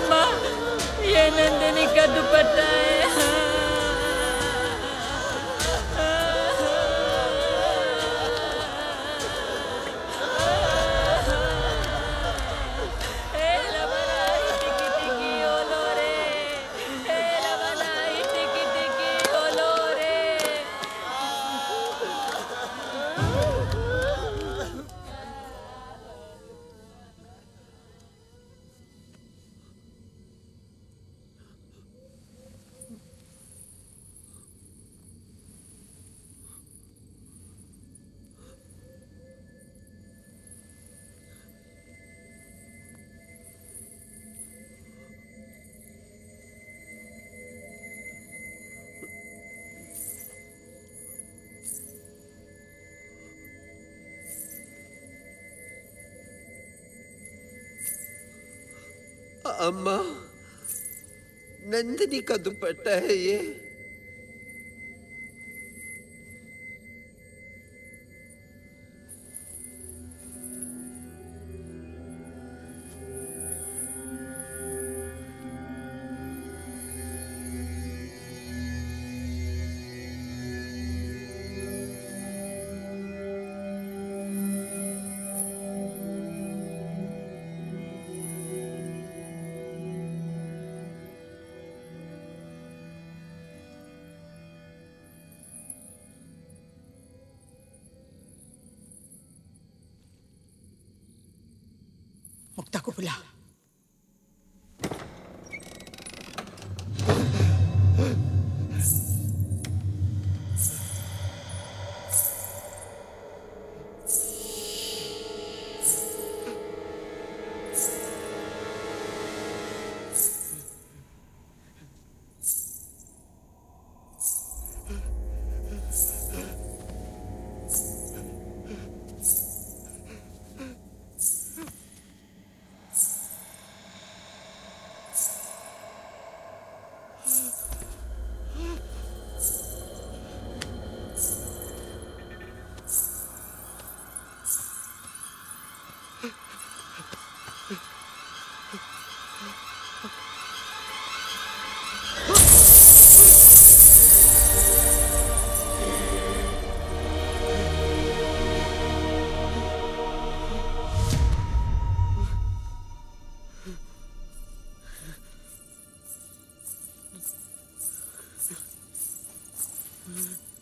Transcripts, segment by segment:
अम्मा, ये नंदिनी का दुपट्टा है। अम्मा, नंदिनी का दुपट्टा है ये। मुक्ता को बुला।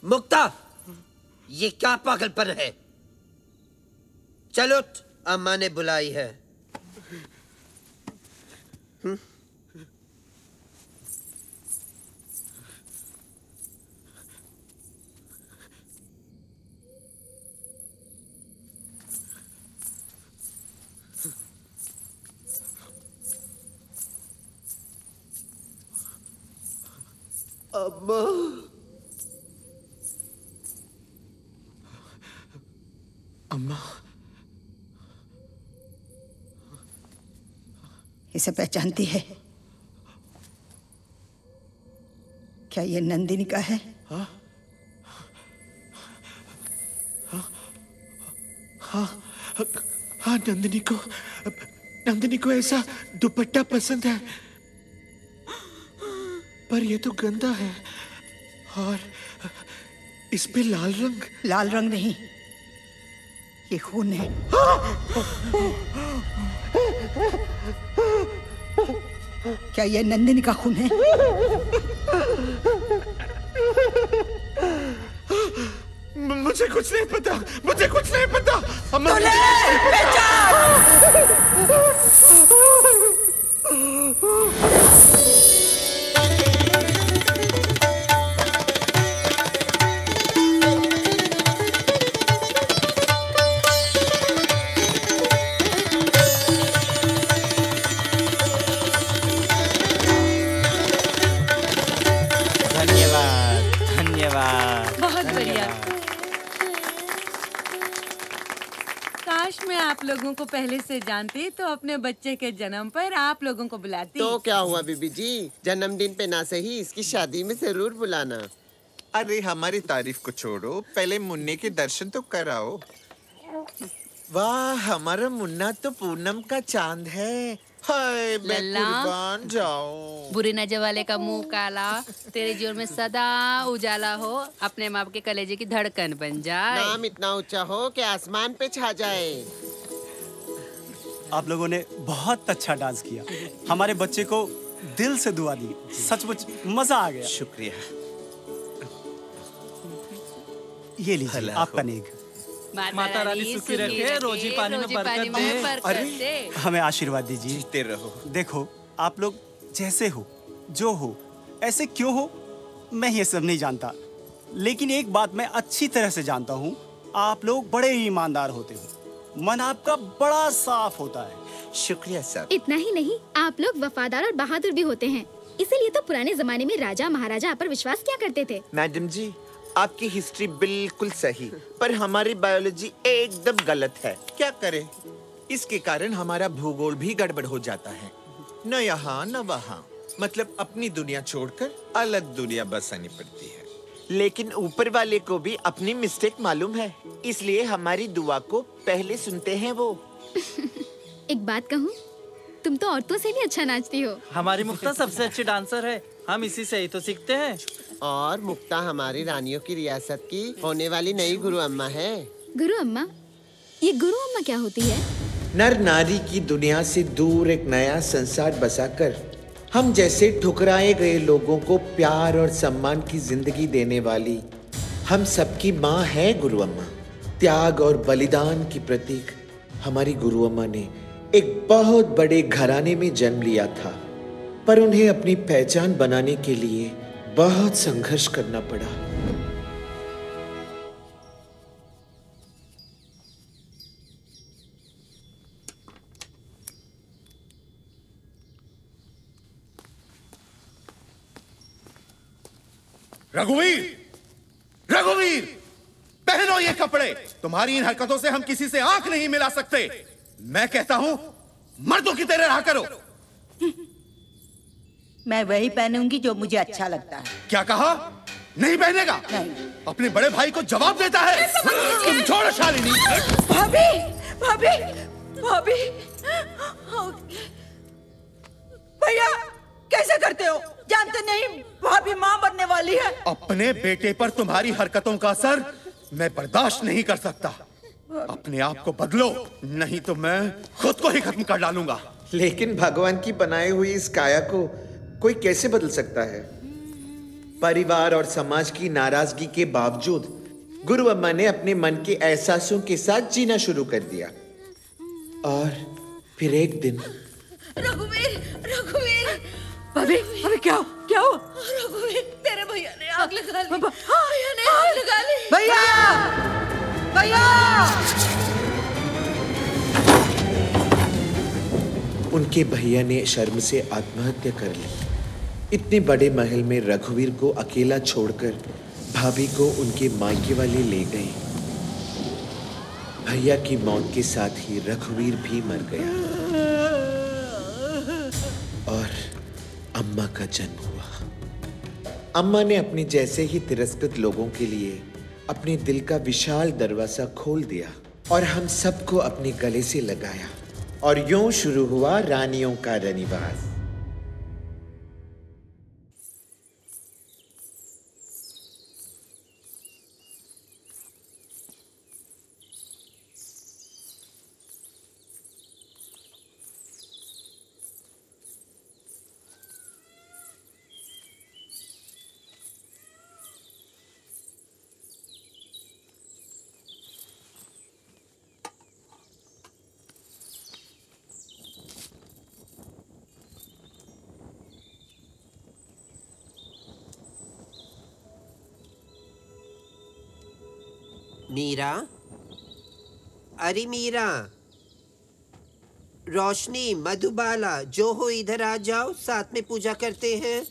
मुक्ता, ये क्या पागलपन है? चलो, अम्मा ने बुलाई है। अम्मा, अम्मा, इसे पहचानती है? क्या ये नंदिनी का है? हाँ, हाँ, हाँ, नंदिनी को ऐसा दुपट्टा पसंद है, पर ये तो गंदा है और इस पे लाल रंग। लाल रंग नहीं, ये खून है। क्या ये नंदिनी का खून है? मुझे कुछ नहीं पता, मुझे कुछ नहीं पता। अम्मा, बहुत बढ़िया। काश मैं आप लोगों को पहले से जानती तो अपने बच्चे के जन्म पर आप लोगों को बुलाती। तो क्या हुआ बीबी जी, जन्मदिन पे ना सही इसकी शादी में जरूर बुलाना। अरे हमारी तारीफ को छोड़ो, पहले मुन्ने के दर्शन तो कराओ। वाह, हमारा मुन्ना तो पूनम का चांद है। हाय मैं लल्ला। कुर्बान जाऊं। बुरी नजर वाले का मुंह काला, तेरे जीवन में सदा उजाला हो, अपने माँ के कलेजे की धड़कन बन जाए। नाम इतना ऊंचा हो कि आसमान पे छा जाए। आप लोगों ने बहुत अच्छा डांस किया, हमारे बच्चे को दिल से दुआ दी, सचमुच मजा आ गया। शुक्रिया। ये लीजिए आपका नेक। माता रानी सुखी रखे, रोजी पानी में बरकत दे। हमें आशीर्वाद दीजिए। जीते रहो। देखो आप लोग जैसे हो, जो हो, ऐसे क्यों हो, मैं ये सब नहीं जानता, लेकिन एक बात मैं अच्छी तरह से जानता हूँ, आप लोग बड़े ईमानदार होते हो, मन आपका बड़ा साफ होता है। शुक्रिया साहब। इतना ही नहीं, आप लोग वफादार और बहादुर भी होते हैं, इसीलिए तो पुराने जमाने में राजा महाराजा आप पर विश्वास किया करते थे। मैडम जी, आपकी हिस्ट्री बिल्कुल सही, पर हमारी बायोलॉजी एकदम गलत है। क्या करें? इसके कारण हमारा भूगोल भी गड़बड़ हो जाता है, न यहाँ न वहाँ। मतलब अपनी दुनिया छोड़कर अलग दुनिया बसानी पड़ती है। लेकिन ऊपर वाले को भी अपनी मिस्टेक मालूम है, इसलिए हमारी दुआ को पहले सुनते हैं वो। एक बात कहूँ, तुम तो औरतों से भी अच्छा नाचती हो। हमारी मुक्ता सबसे अच्छी डांसर है, हम इसी से ही तो सीखते हैं। और मुक्ता हमारी रानियों की रियासत की होने वाली नई गुरु अम्मा है। गुरु अम्मा? ये गुरु अम्मा क्या होती है? नर नारी की दुनिया से दूर एक नया संसार बसाकर हम जैसे ठुकराए गए लोगों को प्यार और सम्मान की जिंदगी देने वाली हम सबकी माँ है गुरु अम्मा। त्याग और बलिदान की प्रतीक हमारी गुरु अम्मा ने एक बहुत बड़े घराने में जन्म लिया था, पर उन्हें अपनी पहचान बनाने के लिए बहुत संघर्ष करना पड़ा। रघुवीर, रघुवीर, पहनो ये कपड़े। तुम्हारी इन हरकतों से हम किसी से आंख नहीं मिला सकते। मैं कहता हूं, मर्दों की तरह रहा करो। मैं वही पहनूंगी जो मुझे अच्छा लगता है। क्या कहा? नहीं पहनेगा? नहीं। अपने बड़े भाई को जवाब देता है। तुम छोड़ो शालिनी। भाभी, भाभी, भाभी, भैया कैसे करते हो? जानते नहीं भाभी माँ बनने वाली है। अपने बेटे पर तुम्हारी हरकतों का असर मैं बर्दाश्त नहीं कर सकता। अपने आप को बदलो, नहीं तो मैं खुद को ही खत्म कर डालूंगा। लेकिन भगवान की बनाई हुई इस काया को कोई कैसे बदल सकता है? परिवार और समाज की नाराजगी के बावजूद गुरु अम्मा ने अपने मन के एहसासों के साथ जीना शुरू कर दिया। और फिर एक दिन रघुवीर, रघुवीर, भाभी, भाभी क्या हो? रघुवीर, तेरे भैया ने आग लगा ली। भैया ने आग लगा ली। भैया, भैया! उनके भैया ने शर्म से आत्महत्या कर ली। इतने बड़े महल में रघुवीर को अकेला छोड़कर भाभी को उनके मायके वाले ले गए। भैया की मौत के साथ ही रघुवीर भी मर गया और अम्मा का जन्म हुआ। अम्मा ने अपने जैसे ही तिरस्कृत लोगों के लिए अपने दिल का विशाल दरवाजा खोल दिया और हम सबको अपने गले से लगाया, और यूं शुरू हुआ रानियों का रनिवास। मीरा, अरे मीरा, रोशनी, मधुबाला, जो हो इधर आ जाओ, साथ में पूजा करते हैं।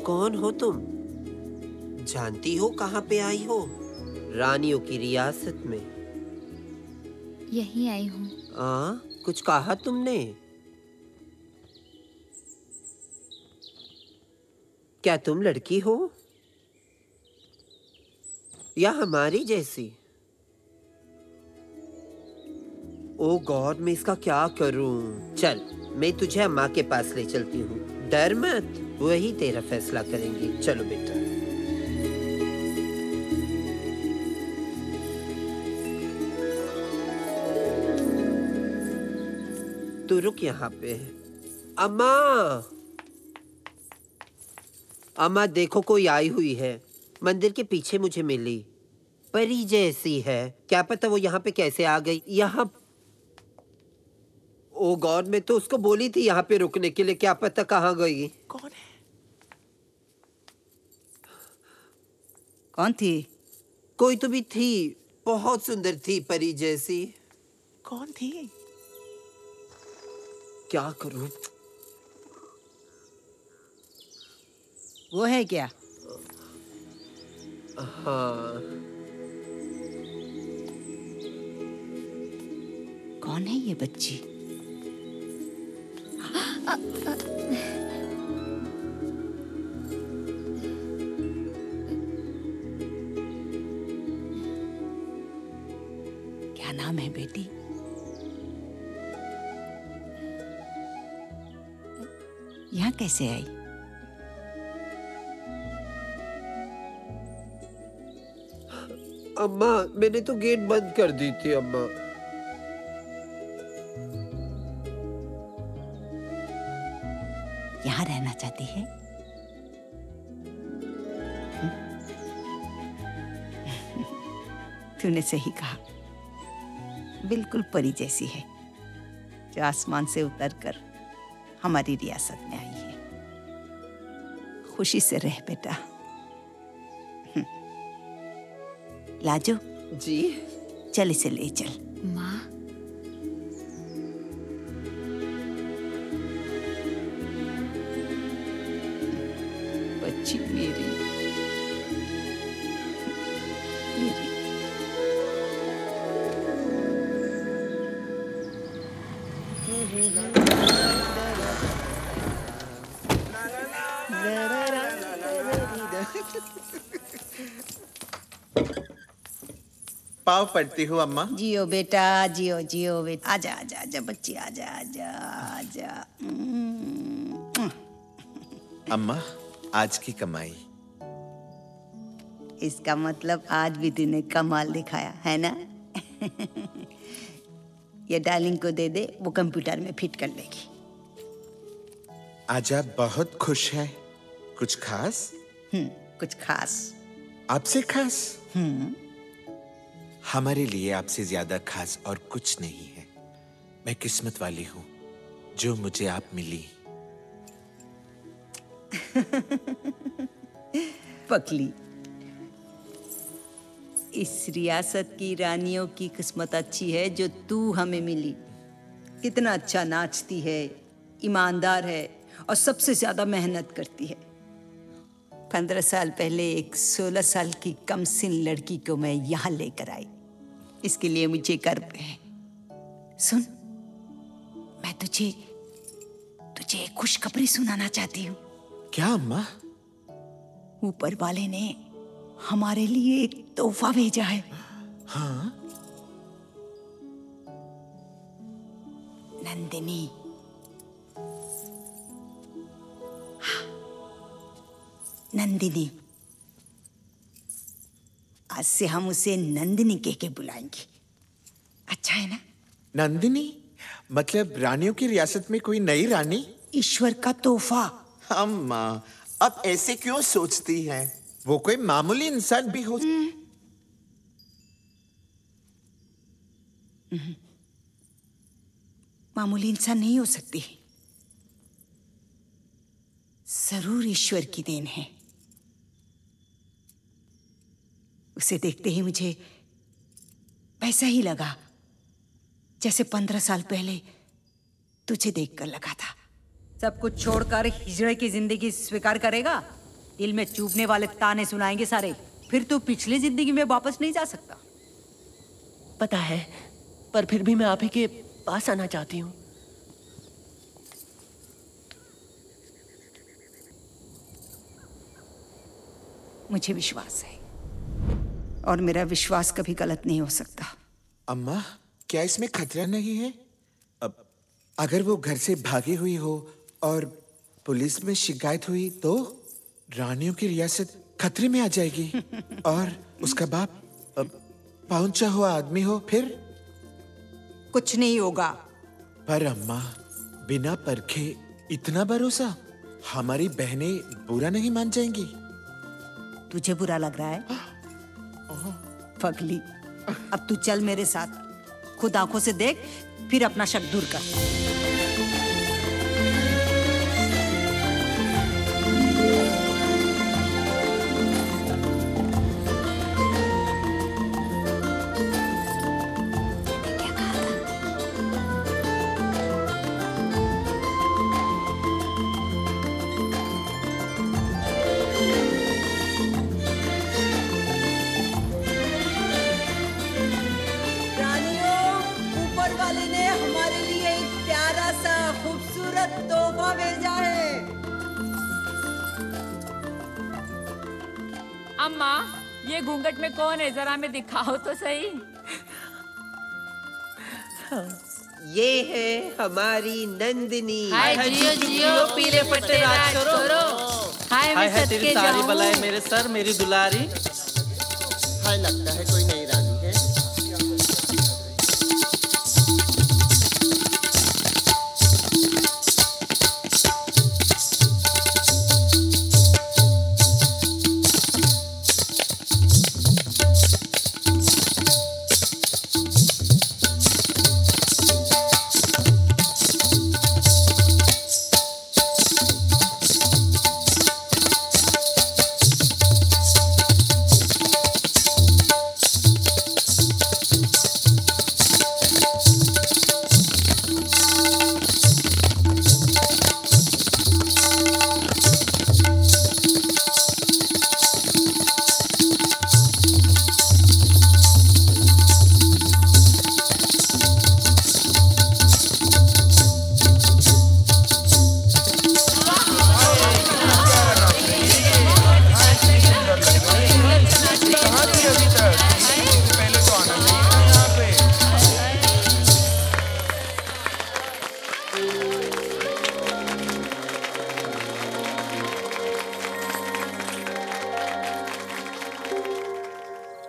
कौन हो तुम? जानती हो कहाँ पे आई हो? रानियों की रियासत में। यहीं आई हूँ। कुछ कहा तुमने? क्या तुम लड़की हो या हमारी जैसी? ओ गॉड, मैं इसका क्या करूं? चल, मैं तुझे अम्मा के पास ले चलती हूँ। डर मत, वही तेरा फैसला करेंगी। चलो बेटा। तू रुक यहाँ पे। अम्मा, अम्मा देखो, कोई आई हुई है। मंदिर के पीछे मुझे मिली। परी जैसी है। क्या पता वो यहाँ पे कैसे आ गई। यहाँ ओ गॉड, मैं तो उसको बोली थी यहाँ पे रुकने के लिए, क्या पता कहाँ गई। कौन है? कौन थी? कोई तो भी थी, बहुत सुंदर थी, परी जैसी। कौन थी? क्या करूं? वो है क्या? हाँ। कौन है ये बच्ची? क्या नाम है बेटी? यहाँ कैसे आई? अम्मा, मैंने तो गेट बंद कर दी थी अम्मा। यहाँ रहना चाहती है? तूने सही कहा, बिल्कुल परी जैसी है, जो आसमान से उतरकर हमारी रियासत में आई है। खुशी से रह बेटा। लाजो जी, चल इसे ले चल। माँ, बच्ची मेरी, मेरी। पाव पड़ती हूँ अम्मा। जियो बेटा, जियो जियो बेटा। आजा आजा आजा बच्ची, आजा आजा आजा। अम्मा, आज की कमाई। इसका मतलब आज भी तूने कमाल दिखाया है ना? ये डार्लिंग को दे दे, वो कंप्यूटर में फिट कर लेगी। आज आप बहुत खुश हैं। कुछ खास? कुछ खास। आपसे खास? हमारे लिए आपसे ज्यादा खास और कुछ नहीं है। मैं किस्मत वाली हूँ जो मुझे आप मिली। पकली, इस रियासत की रानियों की किस्मत अच्छी है जो तू हमें मिली। कितना अच्छा नाचती है, ईमानदार है और सबसे ज्यादा मेहनत करती है। 15 साल पहले एक 16 साल की कमसिन लड़की को मैं यहाँ लेकर आई। इसके लिए मुझे गर्व है। सुन, मैं तुझे एक खुशखबरी सुनाना चाहती हूँ। क्या अम्मा? ऊपर वाले ने हमारे लिए एक तोहफा भेजा है। हाँ? नंदिनी। नंदिनी। आज से हम उसे नंदिनी कह के बुलाएंगे। अच्छा है ना? नंदिनी? मतलब रानियों की रियासत में कोई नई रानी? ईश्वर का तोहफा। अम्मा, अब ऐसे क्यों सोचती हैं? वो कोई मामूली इंसान भी हो। मामूली इंसान नहीं हो सकती। जरूर ईश्वर की देन है। उसे देखते ही मुझे वैसा ही लगा जैसे 15 साल पहले तुझे देखकर लगा था। सब कुछ छोड़कर हिजड़े की जिंदगी स्वीकार करेगा? दिल में चुभने वाले ताने सुनाएंगे सारे। फिर तो पिछली जिंदगी में वापस नहीं जा सकता। पता है, पर फिर भी मैं आप ही के पास आना चाहती हूँ। मुझे विश्वास है, और मेरा विश्वास कभी गलत नहीं हो सकता। अम्मा, क्या इसमें खतरा नहीं है? अब अगर वो घर से भागी हुई हो और पुलिस में शिकायत हुई तो रानियों की रियासत खतरे में आ जाएगी। और उसका बाप पहुंचा हुआ आदमी हो, फिर कुछ नहीं होगा। पर अम्मा, बिना परखे इतना भरोसा? हमारी बहनें बुरा नहीं मान जाएंगी? तुझे बुरा लग रहा है? फगली, अब तू चल मेरे साथ, खुद आंखों से देख, फिर अपना शक दूर कर। अम्मा, ये घूंघट में कौन है? जरा हमें दिखाओ तो सही। ये है हमारी नंदिनी। हाय जियो जियो पीले पट्टे राज करो। हाय मैं हाय सदके तेरी सारी जाऊं। बलाएं मेरे सर, मेरी दुलारी। हाय, लगता है कोई नई रानी है।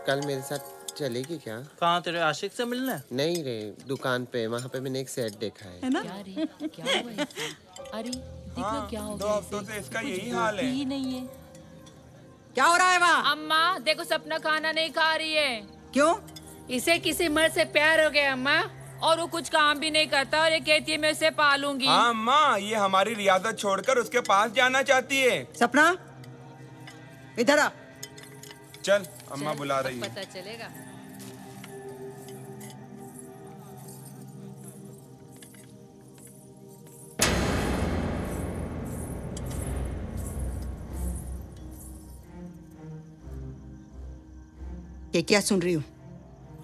कल मेरे साथ चलेगी क्या? कहाँ तेरे आशिक से मिलने? नहीं रे, दुकान पे, वहाँ पे मैंने एक सेट देखा है ना? क्या रे? क्या हुआ इसको? अरे देखो क्या हो गया। 2 हफ्तों से इसका यही हाल है। ही नहीं है। क्या हो रहा है वहाँ? अम्मा देखो, सपना खाना नहीं खा रही है। क्यों? इसे किसी मर्द से प्यार हो गया अम्मा, और वो कुछ काम भी नहीं करता, और ये कहती है मैं उसे पालूंगी। हाँ अम्मा, ये हमारी रियासत छोड़कर उसके पास जाना चाहती है। सपना, इधर आ। चल, अम्मा बुला रही है। पता चलेगा। ये क्या सुन रही हूँ?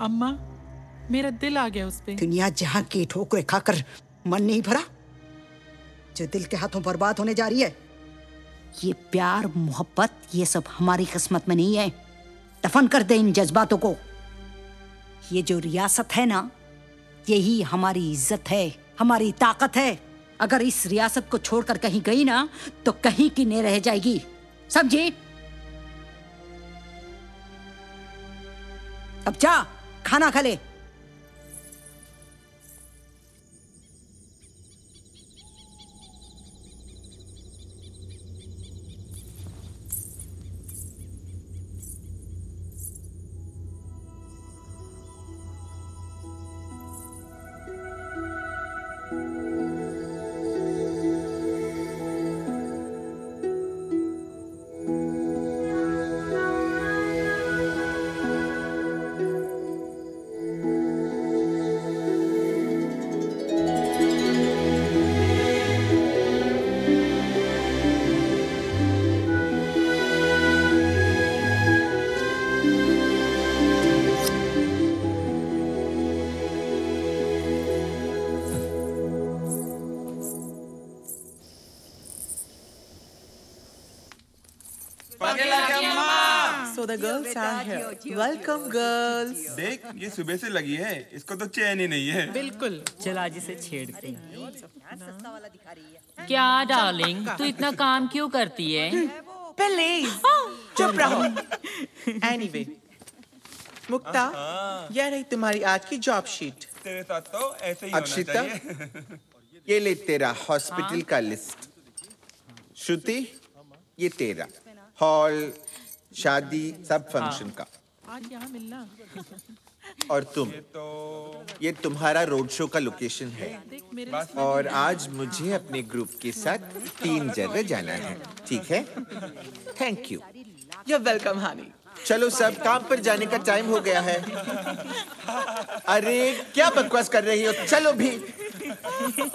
अम्मा, मेरा दिल आ गया उस पे। दुनिया जहाँ की ठोकरें खाकर मन नहीं भरा, जो दिल के हाथों बर्बाद होने जा रही है। ये प्यार मोहब्बत ये सब हमारी किस्मत में नहीं है। दफन कर दे इन जज्बातों को। ये जो रियासत है ना, यही हमारी इज्जत है, हमारी ताकत है। अगर इस रियासत को छोड़कर कहीं गई ना, तो कहीं की नहीं रह जाएगी, समझी? अब जा, खाना खा ले। So the girls are here. Welcome, girls. देख ये सुबह से लगी है, इसको तो चैन ही नहीं है। बिल्कुल। चल आज इसे छेड़ते हैं। क्या डार्लिंग, तू इतना काम क्यों करती है? Please, चुप रहो। Anyway, मुक्ता, यह रही तुम्हारी आज की जॉब शीट। तेरे साथ तो ऐसे ही होना अक्षिता, चाहिए। ये ले तेरा हॉस्पिटल का लिस्ट। श्रुति, ये तेरा हॉल, शादी, सब फंक्शन का। आज यहाँ मिलना। और तुम, ये तुम्हारा रोड शो का लोकेशन है। और आज मुझे अपने ग्रुप के साथ 3 जगह जाना है, ठीक है? Thank you. You're welcome, honey. चलो सब, काम पर जाने का टाइम हो गया है। अरे क्या बकवास कर रही हो, चलो भी।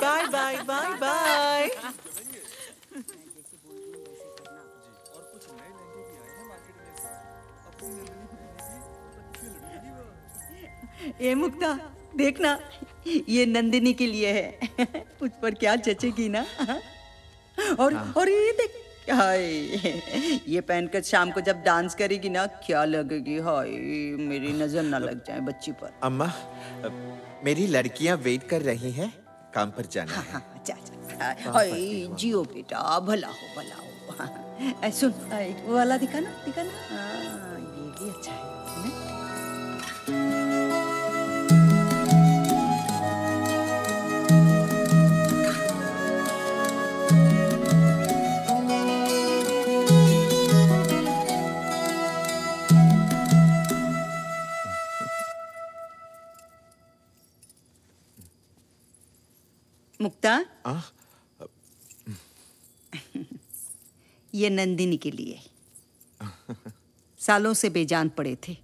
Bye, bye, bye, bye. ए मुक्ता, देखना ये नंदिनी के लिए है। उस पर क्या जचेगी ना। और ये देख, हाय ये पहनकर शाम को जब डांस करेगी ना, क्या लगेगी। हाय मेरी नजर ना लग जाए बच्ची पर। अम्मा, मेरी लड़कियां वेट कर रही हैं, काम पर जाना है। हाय जियो बेटा, भला हो भला हो। सुन, वो वाला दिखाना दिखाना। ये भी अच्छा है। मुक्ता, ये नंदिनी के लिए। सालों से बेजान पड़े थे,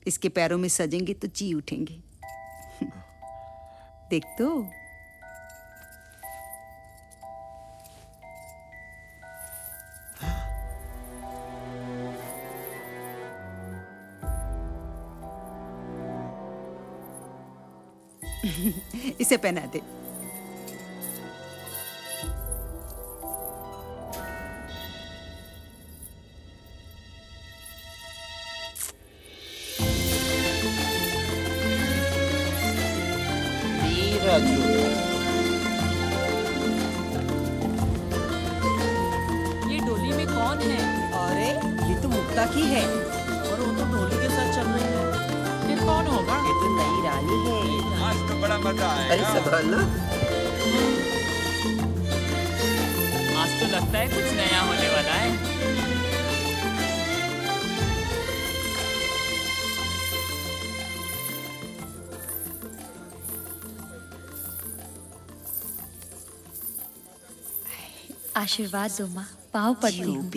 इसके पैरों में सजेंगे तो जी उठेंगे। देख तो। इसे पहना दे। ये डोली में कौन है? अरे ये तो मुक्ता की है। और वो तो ढोली के साथ चल रही है। फिर कौन होगा? ये तो नई रानी है। आज तो बड़ा मजा आएगा। अरे संभालना। आज तो लगता है कुछ नया होने वाला है। आशीर्वाद दो माँ, पाँव पड़ती हूँ।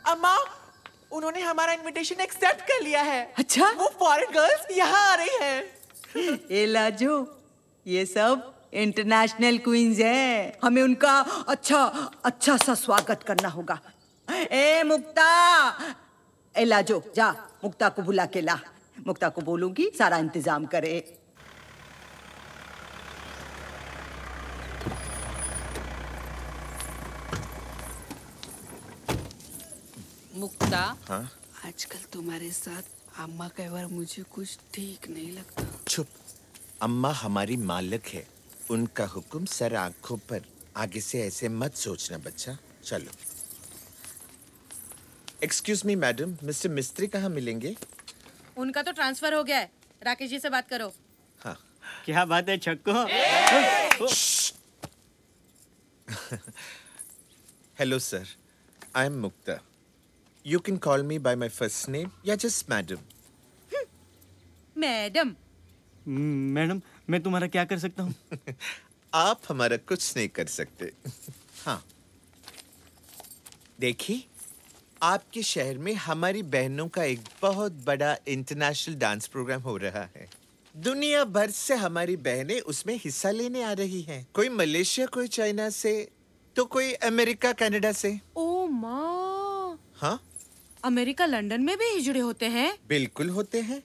अम्मा, उन्होंने हमारा इनविटेशन एक्सेप्ट कर लिया है। अच्छा? वो फॉरेन गर्ल्स यहाँ आ रही है। ए लाजो, ये सब इंटरनेशनल क्वींस हैं। हमें उनका अच्छा सा स्वागत करना होगा। ए मुक्ता, ए लाजो, जा मुक्ता को बुला के ला। मुक्ता को बोलूंगी सारा इंतजाम करे। मुक्ता, हाँ? आजकल तुम्हारे साथ अम्मा का व्यवहार मुझे कुछ ठीक नहीं लगता। चुप। अम्मा हमारी मालिक है, उनका हुक्म सर आंखों पर। आगे से ऐसे मत सोचना बच्चा। चलो। एक्सक्यूज मी मैडम, मिस्टर मिस्त्री कहाँ मिलेंगे? उनका तो ट्रांसफर हो गया है। राकेश जी से बात करो। हाँ। क्या बात है छक्को? Hello sir, I am Mukta. You can call me by my first name या just madam. मैडम। मैडम, मैं तुम्हारा क्या कर सकता हूँ? आप हमारा कुछ नहीं कर सकते। हाँ, देखिए, आपके शहर में हमारी बहनों का एक बहुत बड़ा इंटरनेशनल डांस प्रोग्राम हो रहा है। दुनिया भर से हमारी बहनें उसमें हिस्सा लेने आ रही हैं। कोई मलेशिया, कोई चाइना से, तो कोई अमेरिका कनाडा से। ओ माँ। हाँ? अमेरिका लंदन में भी हिजड़े होते हैं? बिल्कुल होते हैं,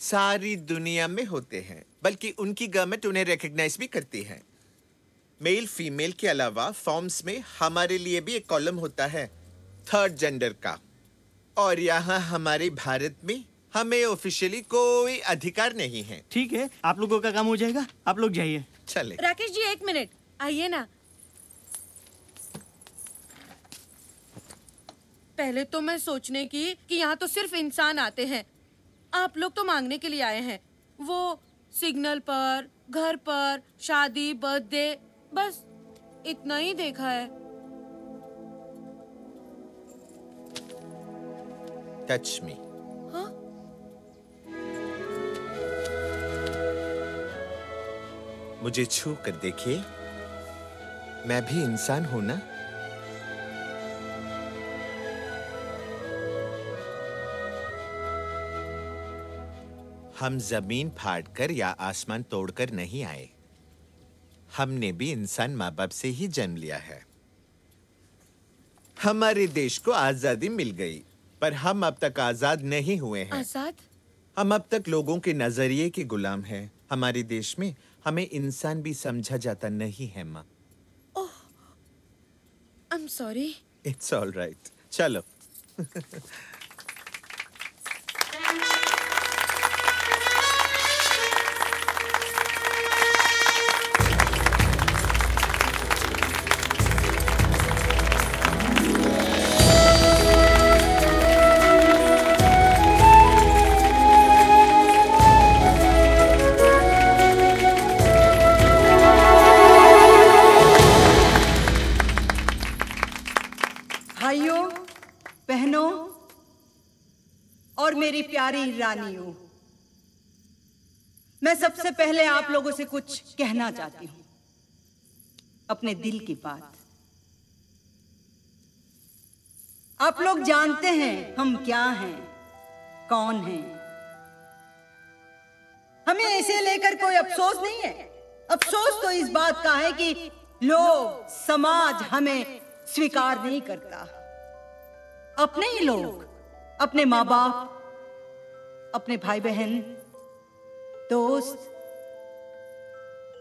सारी दुनिया में होते हैं। बल्कि उनकी गवर्नमेंट उन्हें रिकॉग्नाइज भी करती है। मेल फीमेल के अलावा फॉर्म्स में हमारे लिए भी एक कॉलम होता है थर्ड जेंडर का। और यहाँ हमारे भारत में हमें ऑफिशियली कोई अधिकार नहीं है। ठीक है, आप लोगों का काम हो जाएगा, आप लोग जाइए। चले। राकेश जी, एक मिनट आइए ना। पहले तो मैं सोचने की कि यहाँ तो सिर्फ इंसान आते हैं। आप लोग तो मांगने के लिए आए हैं। वो सिग्नल पर, घर पर, शादी, बर्थडे, बस इतना ही देखा है। Touch me. हाँ? मुझे छू कर देखिए, मैं भी इंसान हूं ना। हम जमीन फाड़कर या आसमान तोड़कर नहीं आए। हमने भी इंसान माँ बाप से ही जन्म लिया है। हमारे देश को आजादी मिल गई, पर हम अब तक आजाद नहीं हुए हैं। आजाद? हम अब तक लोगों के नजरिए के गुलाम हैं। हमारे देश में हमें इंसान भी समझा जाता नहीं है माँ। Oh, I am sorry. It's all right. चलो। भाइयों, बहनों और मेरी प्यारी रानियों, मैं सबसे पहले आप लोगों से कुछ कहना चाहती हूं, अपने दिल की बात। आप लोग जानते हैं हम क्या हैं, कौन हैं। हमें इसे लेकर कोई अफसोस नहीं है। अफसोस तो इस बात का है कि लोग, समाज हमें स्वीकार नहीं करता। अपने ही लोग, अपने माँ बाप, अपने भाई बहन, दोस्त,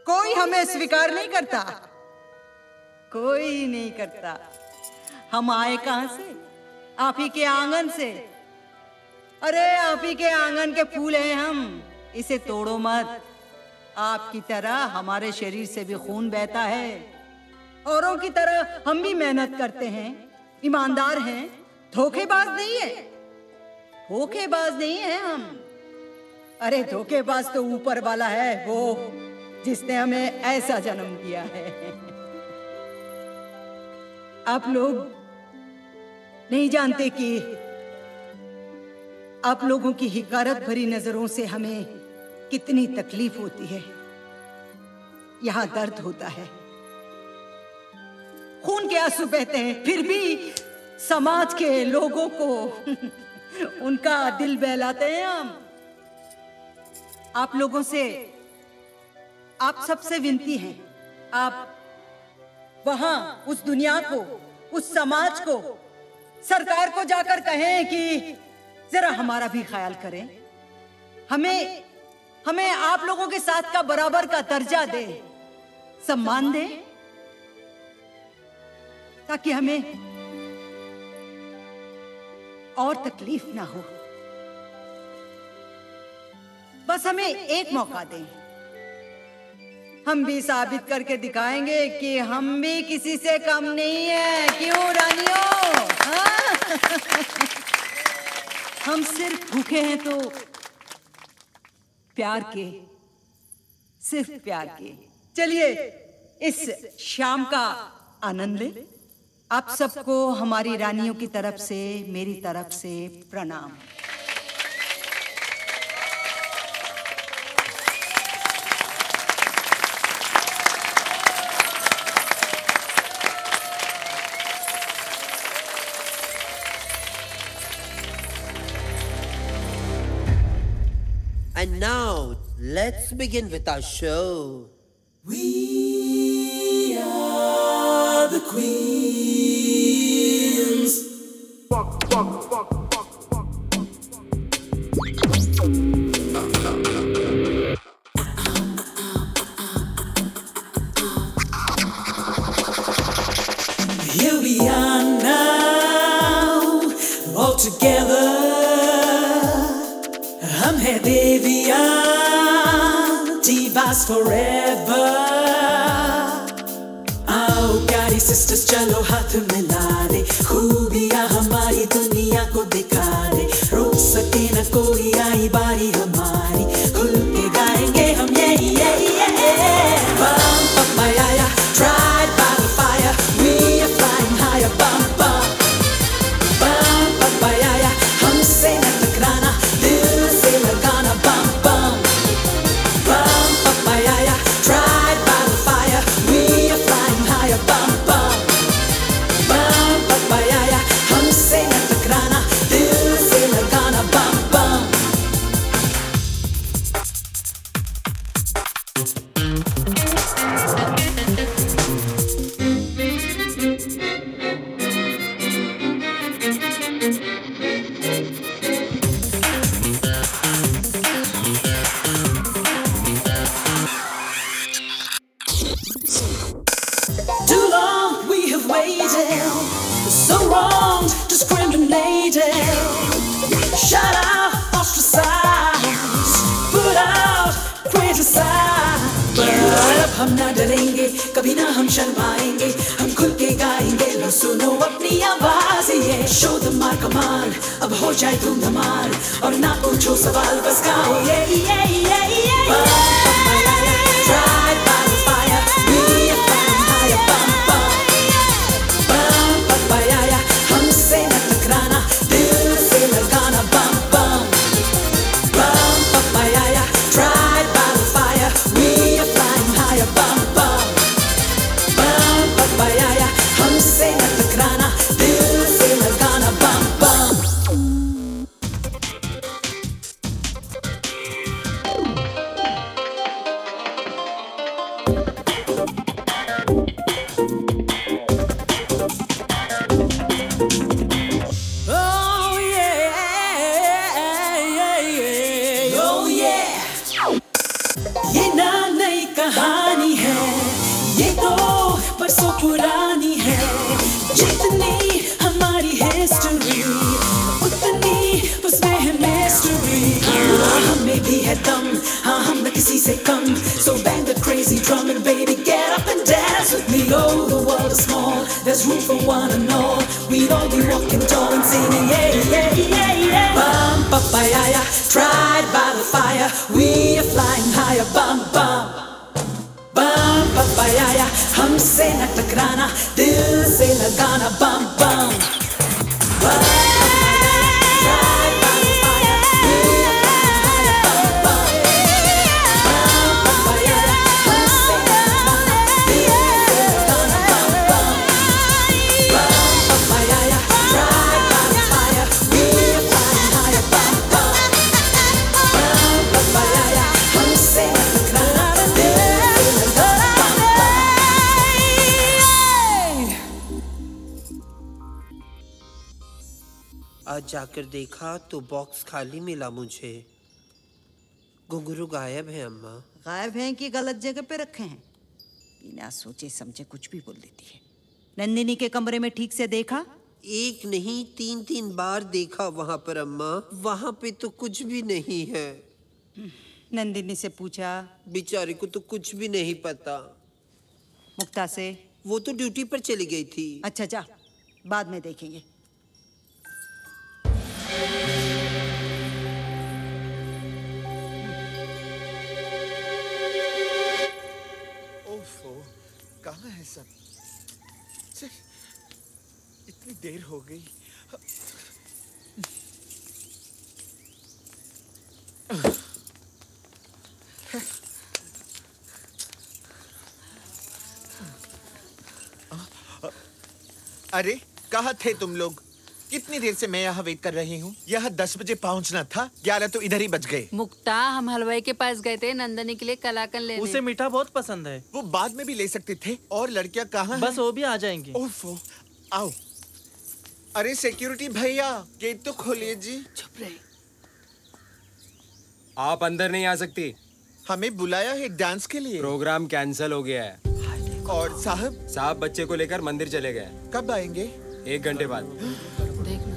कोई हमें स्वीकार नहीं करता। कोई नहीं करता। हम आए कहां से? आप ही के आंगन से। अरे आप ही के आंगन के फूल हैं हम, इसे तोड़ो मत। आपकी तरह हमारे शरीर से भी खून बहता है। औरों की तरह हम भी मेहनत करते हैं, ईमानदार हैं, धोखेबाज नहीं है। धोखेबाज नहीं है हम। अरे धोखेबाज तो ऊपर वाला है, वो जिसने हमें ऐसा जन्म दिया है। आप लोग नहीं जानते कि आप लोगों की हिकारत भरी नजरों से हमें कितनी तकलीफ होती है। यहां दर्द होता है, खून के आंसू बहते हैं, फिर भी समाज के लोगों को उनका दिल बहलाते हैं हम। आप लोगों से, आप सबसे विनती है, आप वहां उस दुनिया को, उस समाज को, सरकार को जाकर कहें कि जरा हमारा भी ख्याल करें, हमें आप लोगों के साथ का बराबर का दर्जा दे, सम्मान दे, ताकि हमें और तकलीफ ना हो। बस हमें एक मौका दें, हम भी साबित करके दिखाएंगे कि हम भी किसी से कम नहीं है। क्यों रानियों? हाँ? हम सिर्फ भूखे हैं तो प्यार के, सिर्फ प्यार के। चलिए इस शाम का आनंद ले। आप सबको हमारी रानियों की तरफ से, मेरी तरफ से प्रणाम। And now, let's begin with our show. We are the queens. Here we are now, all together. हम है देवियाँ, divas forever. आओ प्यारी sisters, चलो हाथ मिला दे, खूबियाँ हमारी दुनिया को दिखा दे। रोक सके न कोई, आई बारी हमारी, खुल के गाएंगे हम ये। Bum papaya, tried by the fire, we are flying higher. Bum bum, bum papaya, हमसे न टकराना, दिल से लगाना। Bum bum, bum papaya, tried by the fire, we are flying higher. Bum bum, bum papaya, हमसे न टकराना, दिल से लगाना। Bum bum. Too long we have waited, so wrong, discriminated, shut out, ostracized, put out, criticized. But अब हम ना डरेंगे, कभी ना हम शर्माएंगे, हम खुल के गाएंगे। लो सुनो अपनी आवाज़ ये, show them our कमाल, अब हो जाए धूम धमाल, और ना पूछो सवाल, बस गाओ ये। Tried by the fire, we are flying higher. Bum bum, bum papaya, हमसे न टकराना, दिल से लगाना। Bum bum, bum papaya, tried by the fire, we are flying higher. Bum bum, bum papaya, हमसे न टकराना, दिल से लगाना। Bum bum. Oh yeah, oh yeah. ये ना नई कहानी है, ये तो बरसों पुरानी है। जितनी हमारी हिस्ट्री, उतनी उसमें है मिस्ट्री। हमें भी है दम, हाँ हम न किसी से कम। So bang the crazy drum and baby get up and dance with me. Oh, the world is small, there's room for one and all. We'd all be walking tall and singing yeah. Bum papaya, tried by the fire, we are flying higher. Bum bum, bum papaya, हमसे न टकराना, दिल से लगाना। Bum bum, bum. Tried आज जाकर देखा तो box खाली मिला मुझे। घुंघरू गायब है अम्मा। गायब हैं कि गलत जगह पे रखे हैं? बिना सोचे समझे कुछ भी बोल देती है। नंदिनी के कमरे में ठीक से देखा? एक नहीं 3-3 बार देखा वहाँ पर अम्मा। वहाँ पे तो कुछ भी नहीं है। नंदिनी से पूछा? बेचारी को तो कुछ भी नहीं पता। मुक्ता से? वो तो ड्यूटी पर चली गई थी। अच्छा जा, बाद में देखेंगे। ओफो, कहाँ है सब? इतनी देर हो गई। अरे कहाँ थे तुम लोग? कितनी देर से मैं यहाँ वेट कर रही हूँ। यहाँ 10 बजे पहुँचना था, 11 तो इधर ही बज गए। मुक्ता, हम हलवाई के पास गए थे नंदनी के लिए कलाकंद लेने। उसे मीठा बहुत पसंद है। वो बाद में भी ले सकते थे। और लड़कियाँ कहाँ बस वो भी आ जाएंगी। ओफो, आओ। अरे सिक्योरिटी भैया, गेट तो खोलिए जी। चुप रहे। आप अंदर नहीं आ सकती। हमें बुलाया है डांस के लिए। प्रोग्राम कैंसिल हो गया है। और साहब बच्चे को लेकर मंदिर चले गए। कब आएंगे? 1 घंटे बाद। देखना।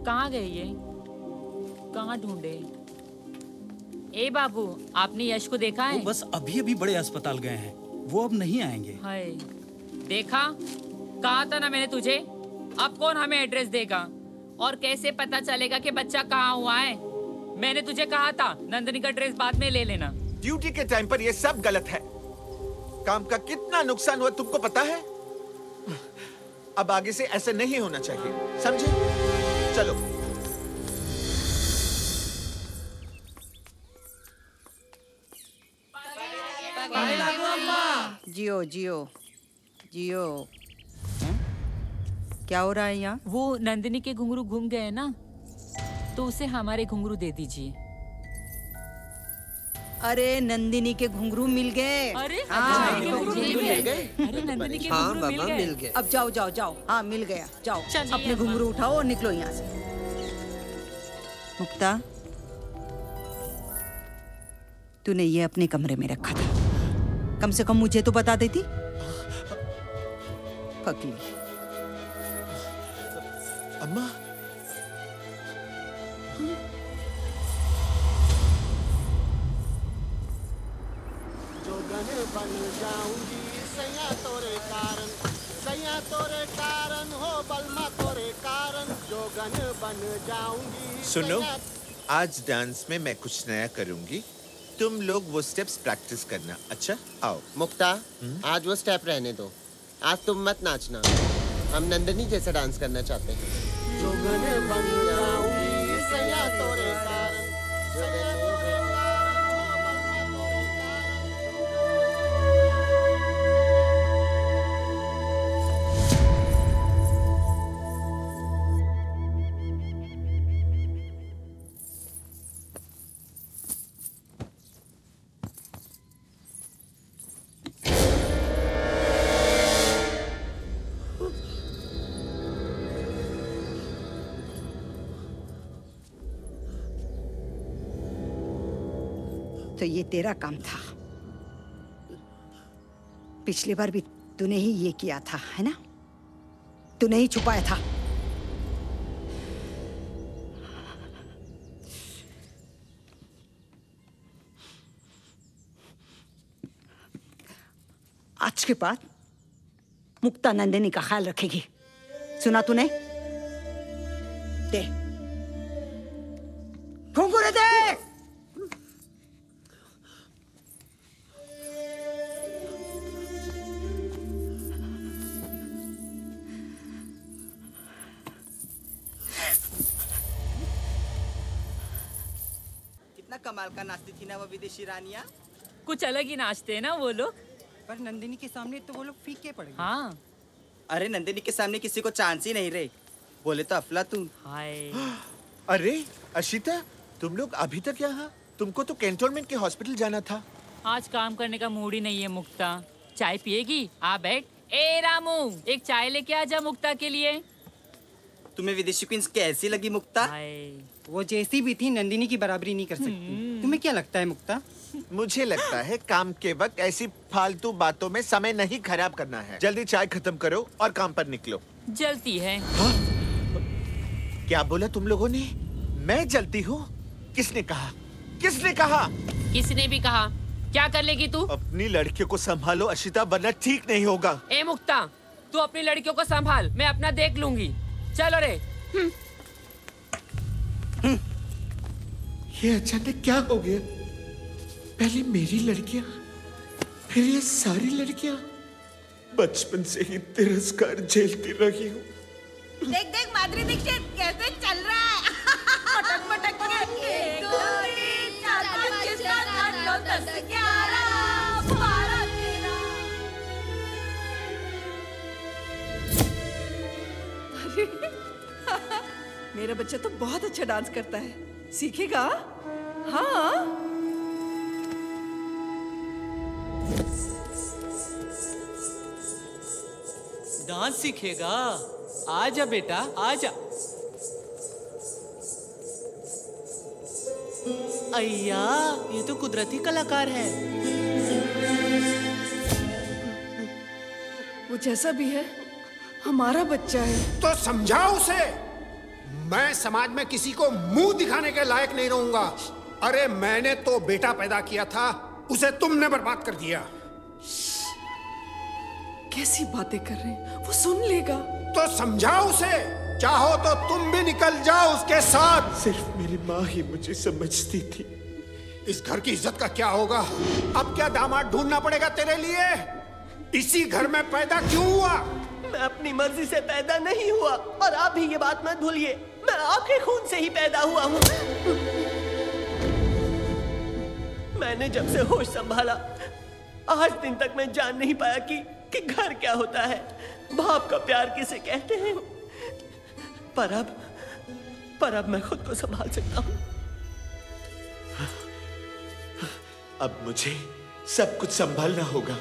कहाँ गए ये? कहाँ ढूंढे? ए बाबू, आपने यश को देखा है? वो बस अभी बड़े अस्पताल गए हैं, वो अब नहीं आएंगे। हाय, देखा? कहा था ना मैंने तुझे। अब कौन हमें एड्रेस देगा? और कैसे पता चलेगा कि बच्चा कहाँ हुआ है? मैंने तुझे कहा था नंदनी का ड्रेस बाद में ले लेना। ड्यूटी के टाइम पर ये सब गलत है। काम का कितना नुकसान हुआ तुमको पता है? अब आगे से ऐसा नहीं होना चाहिए, समझे? चलो। जियो जियो जियो। क्या हो रहा है यहाँ? वो नंदिनी के घुंघरू घूम गए ना, तो उसे हमारे घुंघरू दे दीजिए। अरे नंदिनी के घुंघरू मिल गए। अरे हाँ, मिल गए। अरे नंदिनी के घुंघरू मिल गए। अब जाओ जाओ जाओ। हाँ मिल गया, जाओ अपने घुंघरू उठाओ और निकलो यहाँ से। मुक्ता, तूने ये अपने कमरे में रखा था, कम से कम मुझे तो बता देती। पकली। अम्मा, बन जाऊंगी सैया तोरे कारण हो बलमा तोरे कारण जोगन बन जाऊंगी। सुनो, आज डांस में मैं कुछ नया करूंगी। तुम लोग वो स्टेप्स प्रैक्टिस करना। अच्छा आओ। मुक्ता, आज वो स्टेप रहने दो। आज तुम मत नाचना, हम नंदिनी जैसा डांस करना चाहते हैं। जोगन बन जाऊंगी सैया तोरे कारण। तो ये तेरा काम था। पिछली बार भी तूने ही ये किया था, है ना? तूने ही छुपाया था। आज के बाद मुक्ता नंदिनी का ख्याल रखेगी, सुना तूने? दे घुंघरू दे। कमाल का नाचती थी ना वो विदेशी रानियाँ। कुछ अलग ही नाचते हैं ना वो लोग। पर नंदिनी के सामने तो वो लोग फीके पड़ गए। हाँ। अरे नंदिनी के सामने किसी को चांस ही नहीं रहे। बोले तो अफलातून। हाय। अरे अशिता, तुम लोग अभी तक यहाँ? तुमको तो कैंटोनमेंट के हॉस्पिटल जाना था। आज काम करने का मूड ही नहीं है मुक्ता। चाय पिएगी? आ बैठ। ए रामू, एक चाय लेके आ जा मुक्ता के लिए। तुम्हें विदेशी क्वींस कैसी लगी मुक्ता? वो जैसी भी थी नंदिनी की बराबरी नहीं कर सकती। तुम्हें क्या लगता है मुक्ता? मुझे लगता है काम के वक्त ऐसी फालतू बातों में समय नहीं खराब करना है। जल्दी चाय खत्म करो और काम पर निकलो। जलती है। क्या बोला तुम लोगों ने? मैं जलती हूँ? किसने कहा? किसने कहा? किसने भी कहा। क्या कर लेगी तू? अपनी लड़कियों को संभालो अशिता, वरना ठीक नहीं होगा। ए मुक्ता, तू अपनी लड़कियों को संभाल, मैं अपना देख लूंगी। चलो रे। ये अचानक क्या हो गया? पहले मेरी लड़कियां, फिर ये सारी लड़कियां। बचपन से ही तिरस्कार झेलती रही हूँ। देख देख माधुरी दीक्षित कैसे चल रहा है। मटक मटक के 1 2 3 4 5 6 7 8 9 10 11 12 13। मेरा बच्चा तो बहुत अच्छा डांस करता है, सीखेगा? हाँ। डांस सीखेगा? आजा बेटा आजा। अय्या, ये तो कुदरती कलाकार है। वो जैसा भी है हमारा बच्चा है। तो समझाओ उसे। मैं समाज में किसी को मुंह दिखाने के लायक नहीं रहूंगा। अरे मैंने तो बेटा पैदा किया था, उसे तुमने बर्बाद कर दिया। कैसी बातें कर रहे हैं, वो सुन लेगा। तो समझाओ उसे। चाहो तो तुम भी निकल जाओ उसके साथ। सिर्फ मेरी माँ ही मुझे समझती थी। इस घर की इज्जत का क्या होगा? अब क्या दामाद ढूंढना पड़ेगा तेरे लिए? इसी घर में पैदा क्यों हुआ? मैं अपनी मर्जी से पैदा नहीं हुआ, और आप भी ये बात मत भूलिए, मैं आपके खून से ही पैदा हुआ हूँ। मैंने जब से होश संभाला, आज दिन तक मैं जान नहीं पाया कि घर क्या होता है, बाप का प्यार किसे कहते हैं। पर अब मैं खुद को संभाल सकता हूँ। अब मुझे सब कुछ संभालना होगा।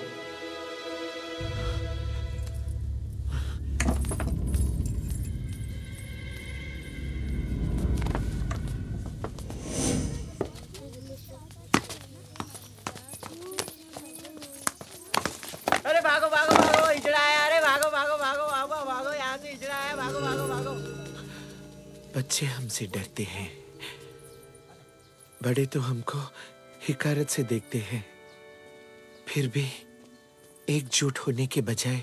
अरे भागो भागो भागो, हिजड़ा है। अरे भागो भागो भागो भागो भागो, यहाँ से हिजड़ा है। भागो भागो भागो। बच्चे हमसे डरते हैं, बड़े तो हमको हिकारत से देखते हैं। फिर भी एकजुट होने के बजाय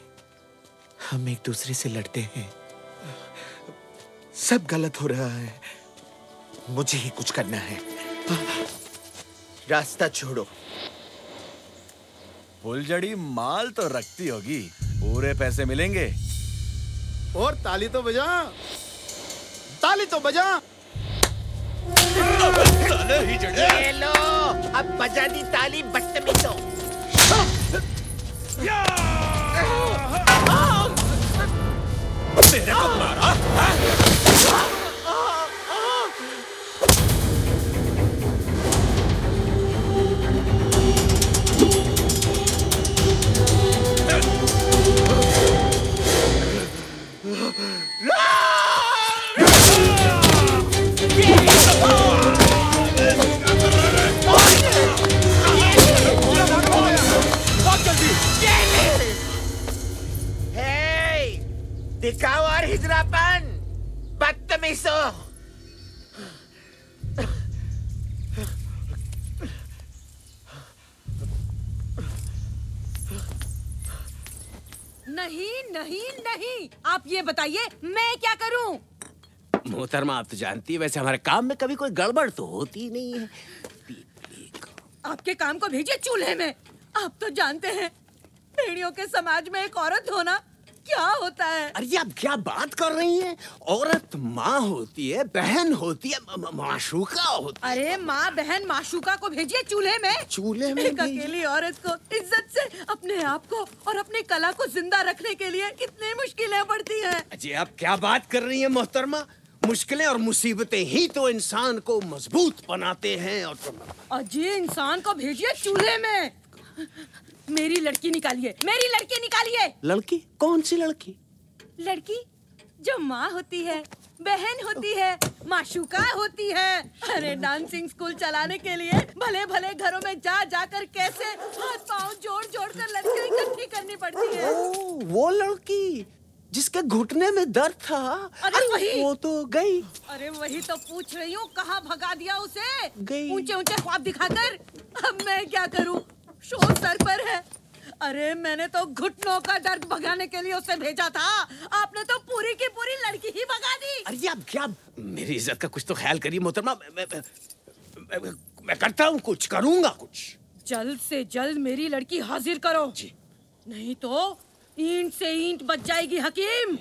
हम एक दूसरे से लड़ते हैं। सब गलत हो रहा है। मुझे ही कुछ करना है। रास्ता छोड़ो। फुलझड़ी माल तो रखती होगी, पूरे पैसे मिलेंगे। और ताली तो बजा, ताली तो बजा। ये लो, अब बजा दी ताली बदतमीजों। मेरे को मारा? दिखाओ और हिजरापन, बदतमीजों। नहीं नहीं नहीं, आप ये बताइए मैं क्या करूं? मोहतरमा, आप तो जानती है वैसे हमारे काम में कभी कोई गड़बड़ तो होती नहीं है। आपके काम को भेजिए चूल्हे में। आप तो जानते हैं भेड़ियों के समाज में एक औरत होना क्या होता है। अरे आप क्या बात कर रही हैं? औरत माँ होती है, बहन होती है, माशूका होती है। अरे माँ बहन माशूका को भेजिए चूल्हे में। चूल्हे में एक अकेली औरत को इज्जत से अपने आप को और अपनी कला को जिंदा रखने के लिए कितनी मुश्किलें पड़ती हैं। अजी आप क्या बात कर रही हैं मोहतरमा? मुश्किलें और मुसीबतें ही तो इंसान को मजबूत बनाते हैं। और अजी इंसान को भेजिए चूल्हे में। मेरी लड़की निकालिए, मेरी लड़की निकालिए। लड़की? कौन सी लड़की? लड़की जो माँ होती है, बहन होती है, माशूका होती है। अरे डांसिंग स्कूल चलाने के लिए भले भले घरों में जा जाकर कैसे हाथ पांव जोड़ जोड़ कर लड़कियां इकट्ठी करनी पड़ती है। ओ, वो लड़की जिसके घुटने में दर्द था। अरे वही। वो तो गई। अरे वही तो पूछ रही हूँ, कहाँ भगा दिया उसे? गई। ऊंचे ऊंचे ख्वाब दिखाकर। अब मैं क्या करूँ? शोर सर पर है। अरे मैंने तो घुटनों का दर्द भगाने के लिए उसे भेजा था, आपने तो पूरी की पूरी लड़की ही भगा दी। अरे आप क्या, मेरी इज्जत का कुछ तो ख्याल करिए मोहतरमा। मैं करता हूँ, कुछ करूँगा कुछ। जल्द से जल्द मेरी लड़की हाजिर करो जी, नहीं तो ईंट से ईंट बच जाएगी। हकीम,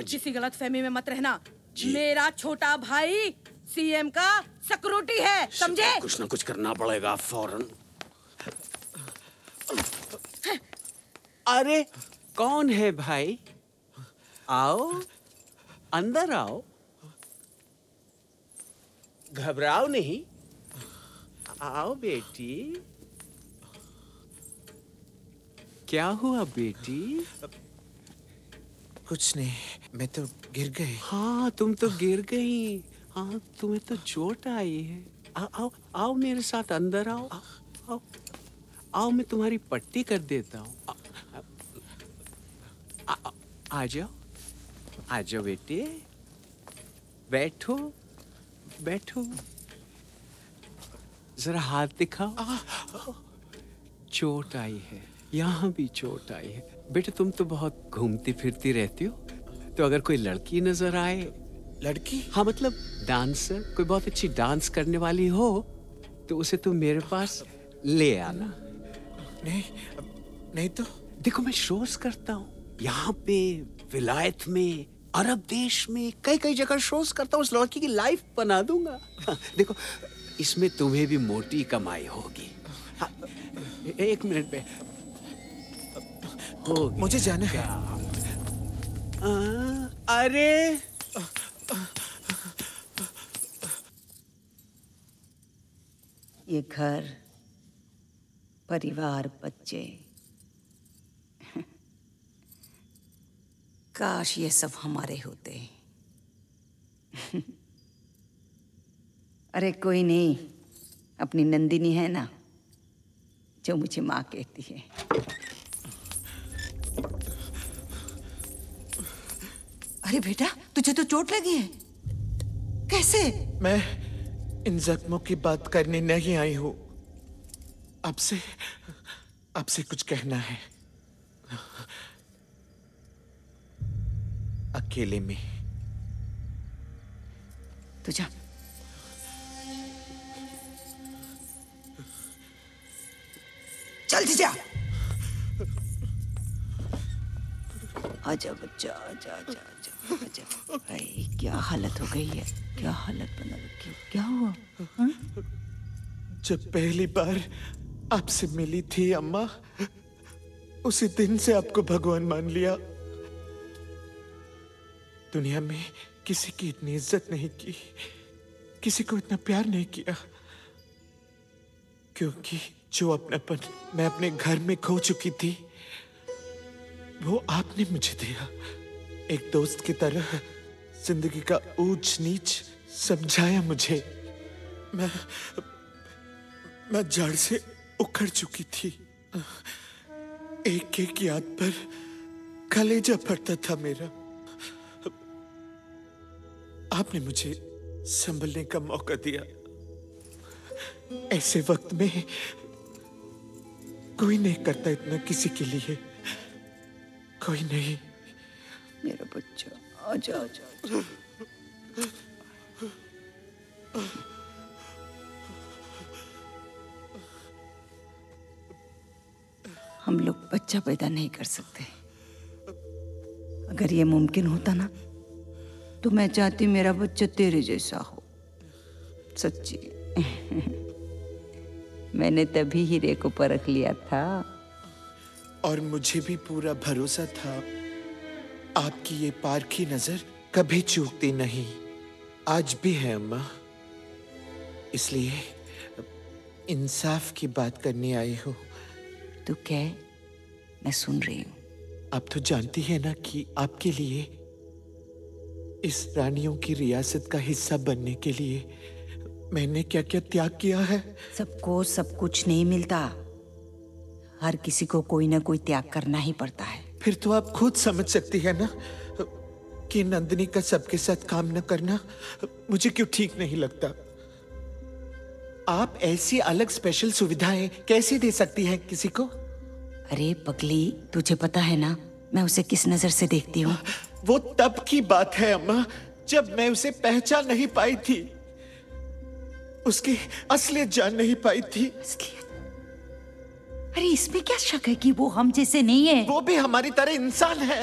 किसी गलत फहमी में मत रहना। मेरा छोटा भाई सीएम का सिक्योरिटी है, समझे? कुछ ना कुछ करना पड़ेगा फौरन। अरे कौन है भाई? आओ, अंदर आओ, घबराओ नहीं। आओ बेटी। क्या हुआ बेटी? कुछ नहीं, मैं तो गिर गई। हाँ, तुम तो गिर गई। हाँ, तुम्हें तो चोट आई है। आओ आओ आओ मेरे साथ अंदर आओ। आओ आओ, मैं तुम्हारी पट्टी कर देता हूँ। आ जाओ, आ जाओ बेटे, बैठो बैठो, जरा हाथ दिखाओ। चोट आई है, यहाँ भी चोट आई है। बेटे तुम तो बहुत घूमती फिरती रहती हो, तो अगर कोई लड़की नजर आए। लड़की? हाँ, मतलब डांसर, कोई बहुत अच्छी डांस करने वाली हो तो उसे तुम मेरे पास ले आना। नहीं तो देखो, मैं शोज करता हूँ यहाँ पे, विलायत में, अरब देश में, कई कई जगह शोज करता हूँ। उस लड़की की लाइफ बना दूंगा। देखो, इसमें तुम्हें भी मोटी कमाई होगी। हाँ, 1 मिनट पे होगी। मुझे जाना है। अरे ये घर, परिवार, बच्चे, काश ये सब हमारे होते। अरे कोई नहीं, अपनी नंदिनी है ना, जो मुझे माँ कहती है। अरे बेटा, तुझे तो चोट लगी है, कैसे? मैं इन जख्मों की बात करने नहीं आई हूँ। आपसे कुछ कहना है, अकेले में। तू जा। जल्दी जा। आजा बच्चा, आजा आजा आजा आजा। भाई क्या हालत हो गई है, क्या हालत बना रखी है, क्या हुआ? जब पहली बार आपसे मिली थी अम्मा, उसी दिन से आपको भगवान मान लिया। दुनिया में किसी की इतनी इज्जत नहीं की, किसी को इतना प्यार नहीं किया, क्योंकि जो अपनापन मैं अपने घर में खो चुकी थी, वो आपने मुझे दिया। एक दोस्त की तरह जिंदगी का ऊंच नीच समझाया मुझे। मैं जड़ से उखड़ चुकी थी। एक एक याद पर कलेजा फटता था मेरा। आपने मुझे संभलने का मौका दिया। ऐसे वक्त में कोई नहीं करता इतना किसी के लिए, कोई नहीं। मेरा बच्चा, आजा आजा आजा। हम लोग बच्चा पैदा नहीं कर सकते। अगर ये मुमकिन होता ना, तो मैं चाहती मेरा बच्चा तेरे जैसा हो। सच्ची। मैंने तभी हीरे को परख लिया था। और मुझे भी पूरा भरोसा था, आपकी ये पारखी नजर कभी चूकती नहीं। आज भी है अम्मा। इसलिए इंसाफ की बात करने आई हूँ। तू कह, मैं सुन रही हूँ। आप तो जानती है ना कि आपके लिए इस रानियों की रियासत का हिस्सा बनने के लिए मैंने क्या क्या त्याग किया है। सबको सब कुछ नहीं मिलता, हर किसी को कोई ना कोई त्याग करना ही पड़ता है। फिर तो आप खुद समझ सकती है ना कि नंदिनी का सबके साथ काम न करना मुझे क्यों ठीक नहीं लगता। आप ऐसी अलग स्पेशल सुविधाएं कैसे दे सकती हैं किसी को? अरे पगली, तुझे पता है ना मैं उसे किस नजर से देखती हूँ। वो तब की बात है अम्मा, जब मैं उसे पहचान नहीं पाई थी, उसकी असलियत जान नहीं पाई थी। अरे इसमें क्या शक है कि वो हम जैसे नहीं है? वो भी हमारी तरह इंसान है।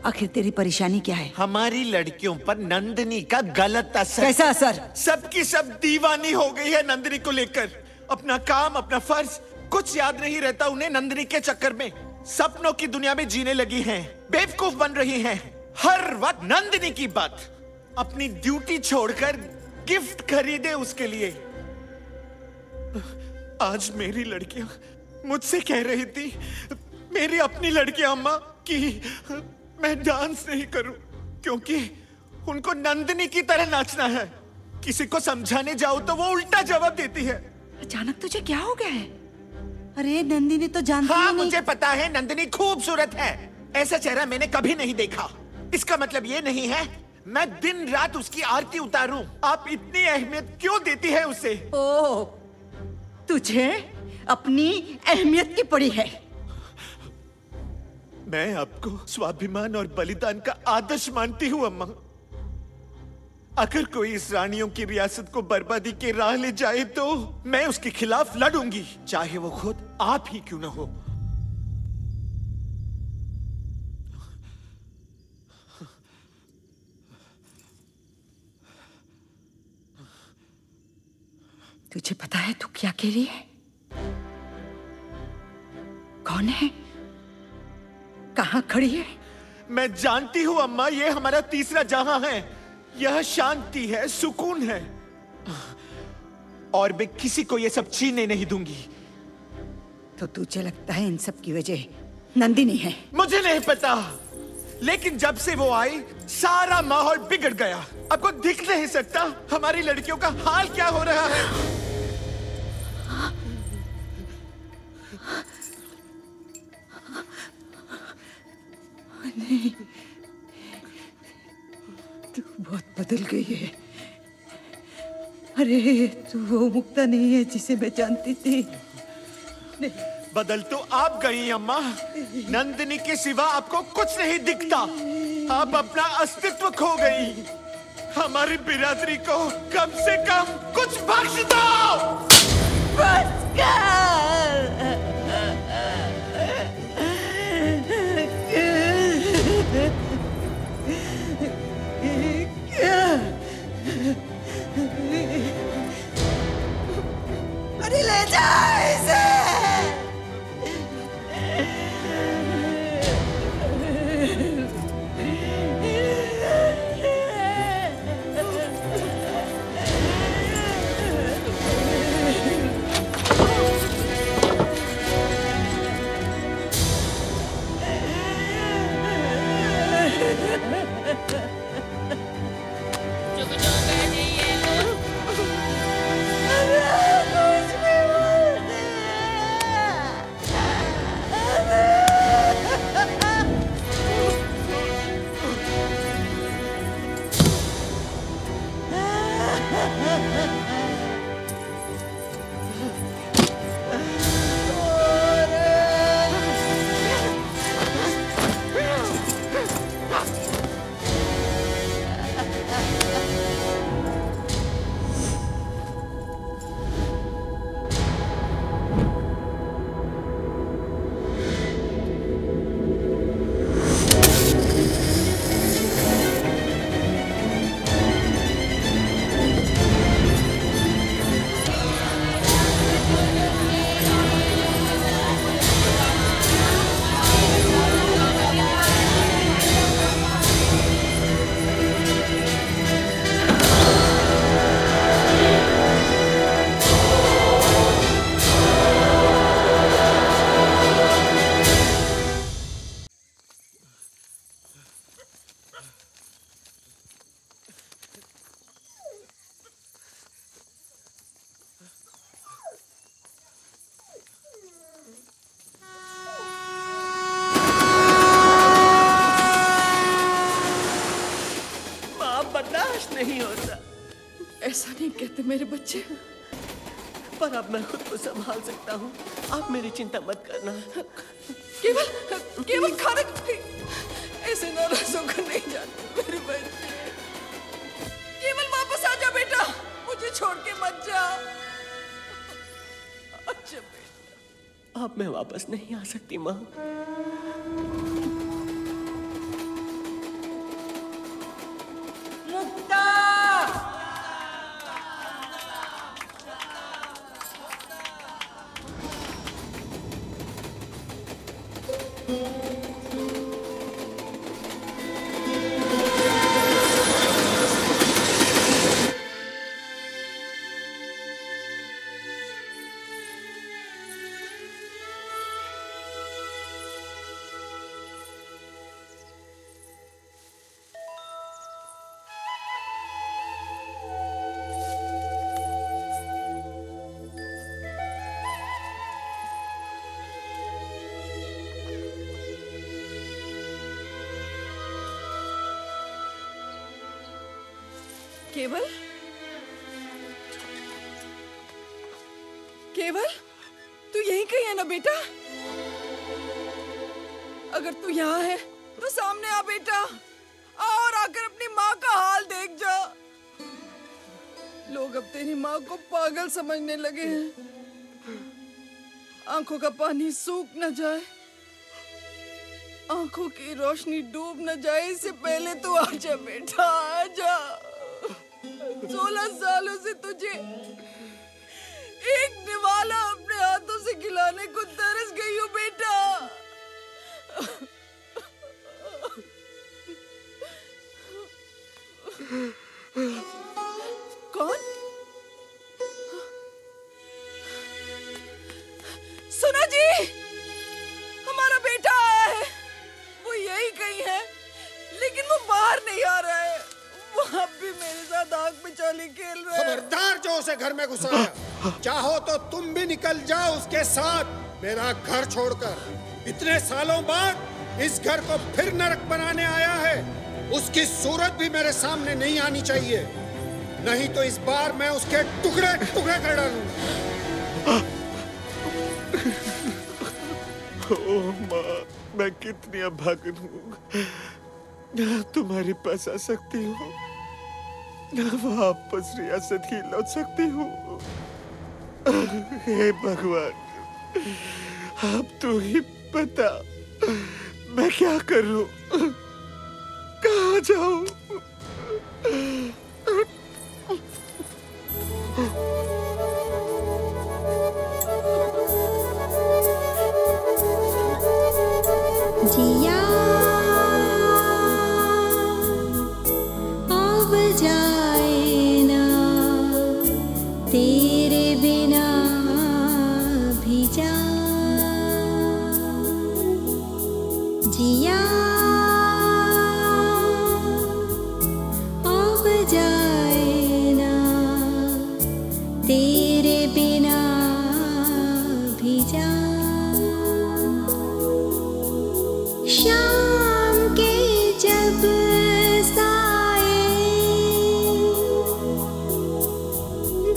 आखिर तेरी परेशानी क्या है? हमारी लड़कियों पर नंदिनी का गलत असर। कैसा असर? सबकी सब दीवानी हो गई है नंदिनी को लेकर। अपना काम, अपना फर्ज कुछ याद नहीं रहता उन्हें। नंदिनी के चक्कर में सपनों की दुनिया में जीने लगी हैं, बेवकूफ बन रही हैं। हर वक्त नंदिनी की बात। अपनी ड्यूटी छोड़कर गिफ्ट खरीदे उसके लिए। आज मेरी लड़कियां मुझसे कह रही थी, मेरी अपनी लड़कियां अम्मा, कि मैं डांस नहीं करूं क्योंकि उनको नंदिनी की तरह नाचना है। किसी को समझाने जाओ तो वो उल्टा जवाब देती है। अचानक तुझे क्या हो गया है? अरे नंदिनी तो जानती हाँ, नहीं। मुझे पता है नंदिनी खूबसूरत है। ऐसा चेहरा मैंने कभी नहीं देखा। इसका मतलब ये नहीं है मैं दिन रात उसकी आरती उतारूं। आप इतनी अहमियत क्यों देती है उसे? ओह, तुझे अपनी अहमियत की पड़ी है। मैं आपको स्वाभिमान और बलिदान का आदर्श मानती हूँ अम्मा। अगर कोई इस रानियों की रियासत को बर्बादी के राह ले जाए तो मैं उसके खिलाफ लड़ूंगी, चाहे वो खुद आप ही क्यों ना हो। तुझे पता है तू क्या कह रही है? कौन है? कहाँ खड़ी है? मैं जानती हूँ अम्मा, ये हमारा तीसरा जहां है। यह शांति है, सुकून है, और मैं किसी को ये सब छीनने नहीं दूंगी। तो तुझे लगता है इन सब की वजह नंदिनी है? मुझे नहीं पता, लेकिन जब से वो आई सारा माहौल बिगड़ गया। आपको दिख नहीं सकता हमारी लड़कियों का हाल क्या हो रहा है? नहीं, तू बहुत बदल गई है। अरे तू वो मुक्ता नहीं है जिसे मैं जानती थी। नहीं। बदल तो आप गई अम्मा। नंदिनी के सिवा आपको कुछ नहीं दिखता। आप अपना अस्तित्व खो गई। हमारी बिरादरी को कम से कम कुछ बख्श दो। बस कर। अरे ले जा इसे। मुझे। पर अब मैं खुद को संभाल सकता हूँ। आप मेरी चिंता मत करना। केवल खाने ऐसे नाराज होकर नहीं जाते मेरे बच्चे। केवल वापस आ जा बेटा, मुझे छोड़ के मत जा। अच्छा बेटा। अब मैं वापस नहीं आ सकती माँ। मुक्ता! केवल, केवल, तू यहीं कहीं है ना बेटा? अगर तू यहाँ है तो सामने आ बेटा, और आकर अपनी माँ का हाल देख जा। लोग अब तेरी माँ को पागल समझने लगे हैं। आंखों का पानी सूख न जाए, आंखों की रोशनी डूब न जाए, इससे पहले तू आजा बेटा, आजा। 16 सालों से तुझे एक निवाला अपने हाथों से खिलाने को तरस गई हूँ बेटा। कौन? सुना जी, हमारा बेटा आया है। वो यही कहीं है, लेकिन वो बाहर नहीं आ रहा है। वो अब भी मेरे साथ आग में चाली खेल रहा है। खबरदार जो उसे घर में घुसाया। चाहो तो तुम भी निकल जाओ उसके साथ मेरा घर छोड़कर। इतने सालों बाद इस घर को फिर नरक बनाने आया है। उसकी सूरत भी मेरे सामने नहीं आनी चाहिए, नहीं तो इस बार मैं उसके टुकड़े टुकड़े कर डालूंगा। ओह माँ, मैं कितनी अभागन हूँ। ना तुम्हारे पास आ सकती हूँ, ना वापस रियासत ही लौट सकती हूँ। हे भगवान, अब तू ही बता, मैं क्या करूँ, कहाँ जाऊँ? जिया अब जाए ना तेरे बिना भी जा। जिया अब जाए ना तेरे बिना भी जा। शाम के जब साए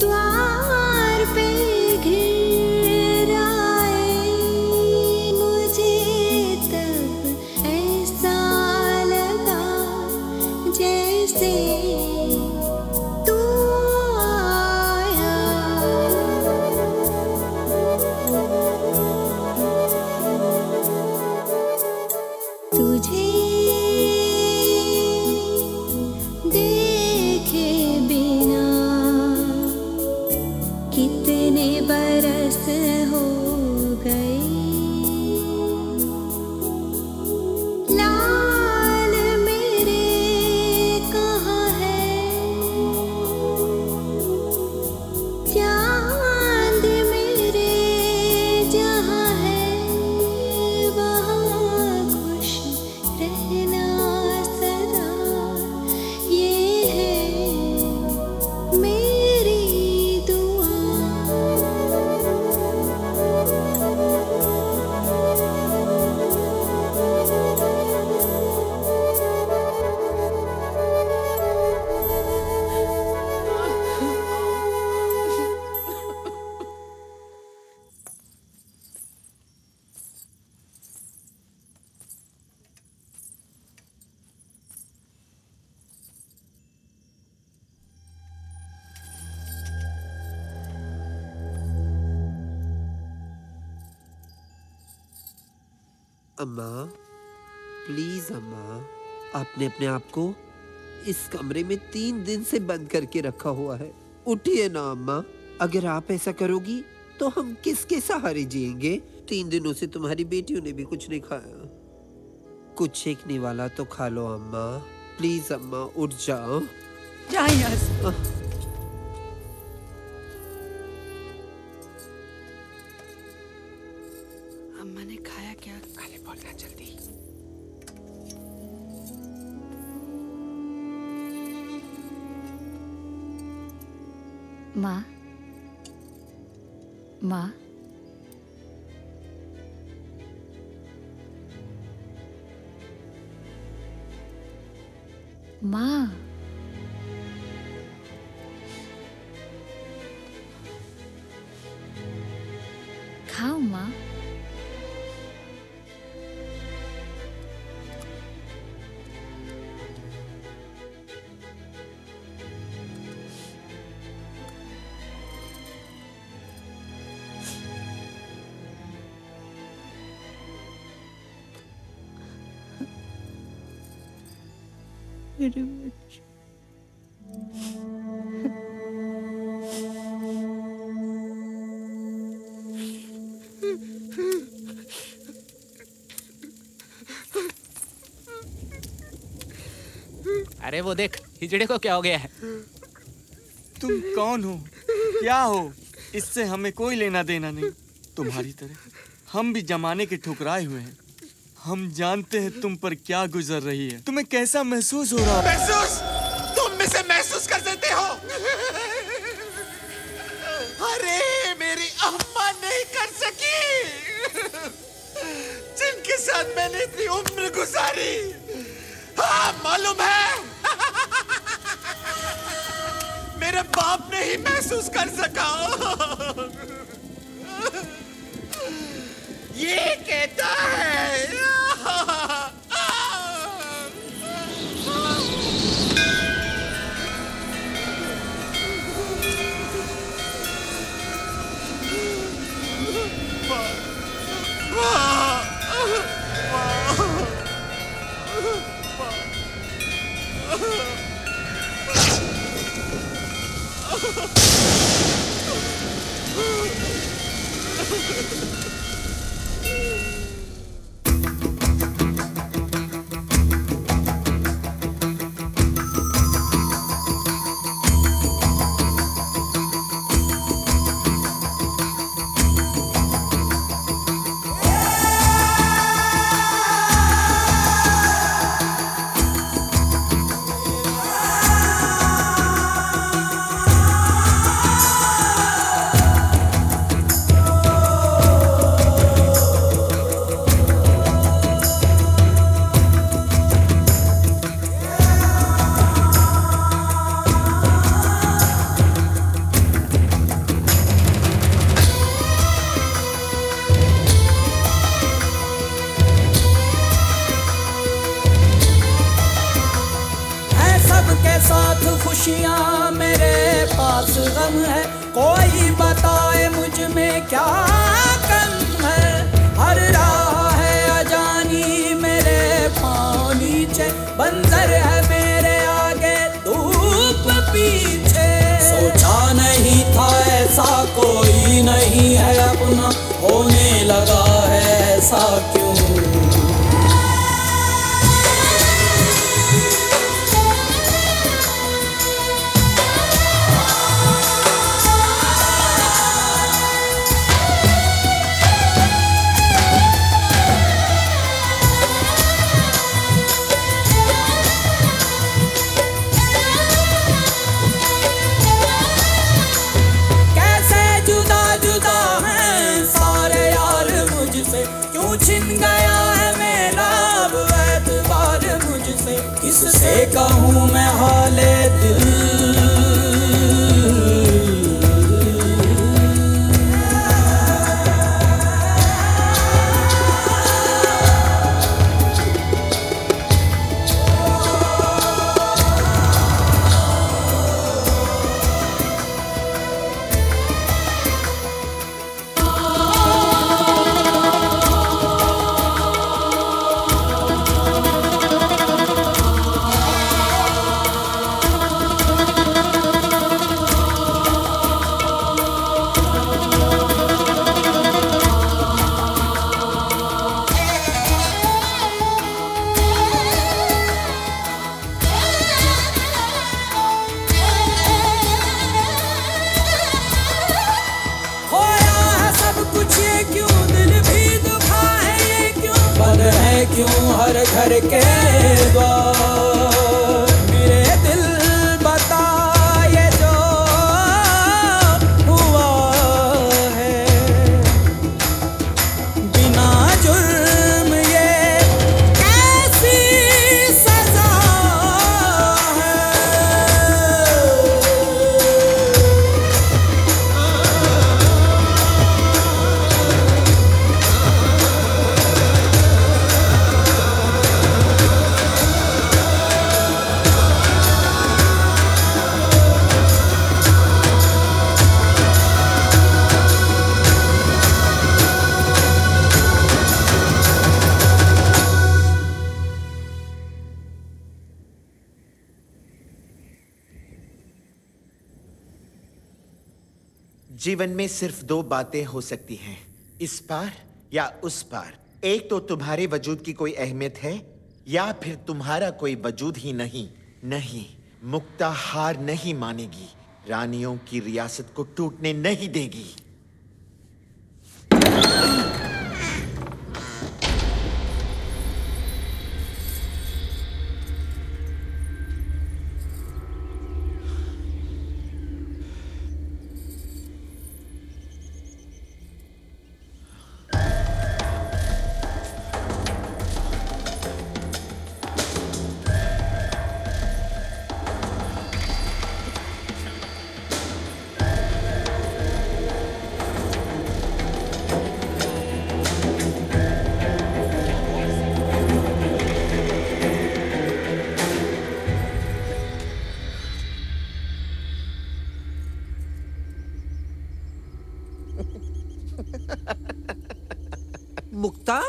द्वार पे घिर आए, मुझे तब ऐसा लगा जैसे तू आया। तुझे देखे बिना कितने बरस हो गए। लाल मेरे कहाँ है, चांद मेरे जहाँ है, वहाँ खुश रहना सदा, ये है मेरी दुआ। अम्मा, प्लीज अम्मा, आपने अपने आप को इस कमरे में 3 दिन से बंद करके रखा हुआ है। उठिए ना अम्मा। अगर आप ऐसा करोगी तो हम किसके सहारे जिएंगे? 3 दिनों से तुम्हारी बेटियों ने भी कुछ नहीं खाया। कुछ सेकने वाला तो खा लो अम्मा। प्लीज अम्मा, उठ जाओ। जाए यहाँ से। अम्मा ने खाया क्या? अरे बोलना जल्दी। माँ, माँ, माँ, खाओ माँ। मेरे बच्चे। अरे वो देख, हिजड़े को क्या हो गया है? तुम कौन हो, क्या हो, इससे हमें कोई लेना देना नहीं। तुम्हारी तरह हम भी जमाने के ठुकराए हुए हैं। हम जानते हैं तुम पर क्या गुजर रही है। तुम्हें कैसा महसूस हो रहा है? महसूस? तुम में से महसूस कर सकते हो? अरे मेरी अम्मा नहीं कर सकी, जिनके साथ मैंने इतनी उम्र गुजारी। हाँ, मालूम है, मेरे बाप ने ही महसूस कर सका। ये कहता है खुशियाँ मेरे पास गम है, कोई बताए मुझ में क्या कम है। हर राह है अजानी मेरे पाँव नीचे, बंजर है मेरे आगे धूप पीछे। सोचा नहीं था ऐसा कोई नहीं है अपना, होने लगा है ऐसा क्यों। किससे कहूँ मैं हाले दिल, क्यों हर घर के द्वार मेरे दिल बता ये जो हुआ है बिना जुर्म ये कैसी सजा है। जीवन में सिर्फ दो बातें हो सकती हैं, इस पार या उस पार। एक तो तुम्हारे वजूद की कोई अहमियत है या फिर तुम्हारा कोई वजूद ही नहीं। नहीं, मुक्ता हार नहीं मानेगी, रानियों की रियासत को टूटने नहीं देगी। मुक्ता,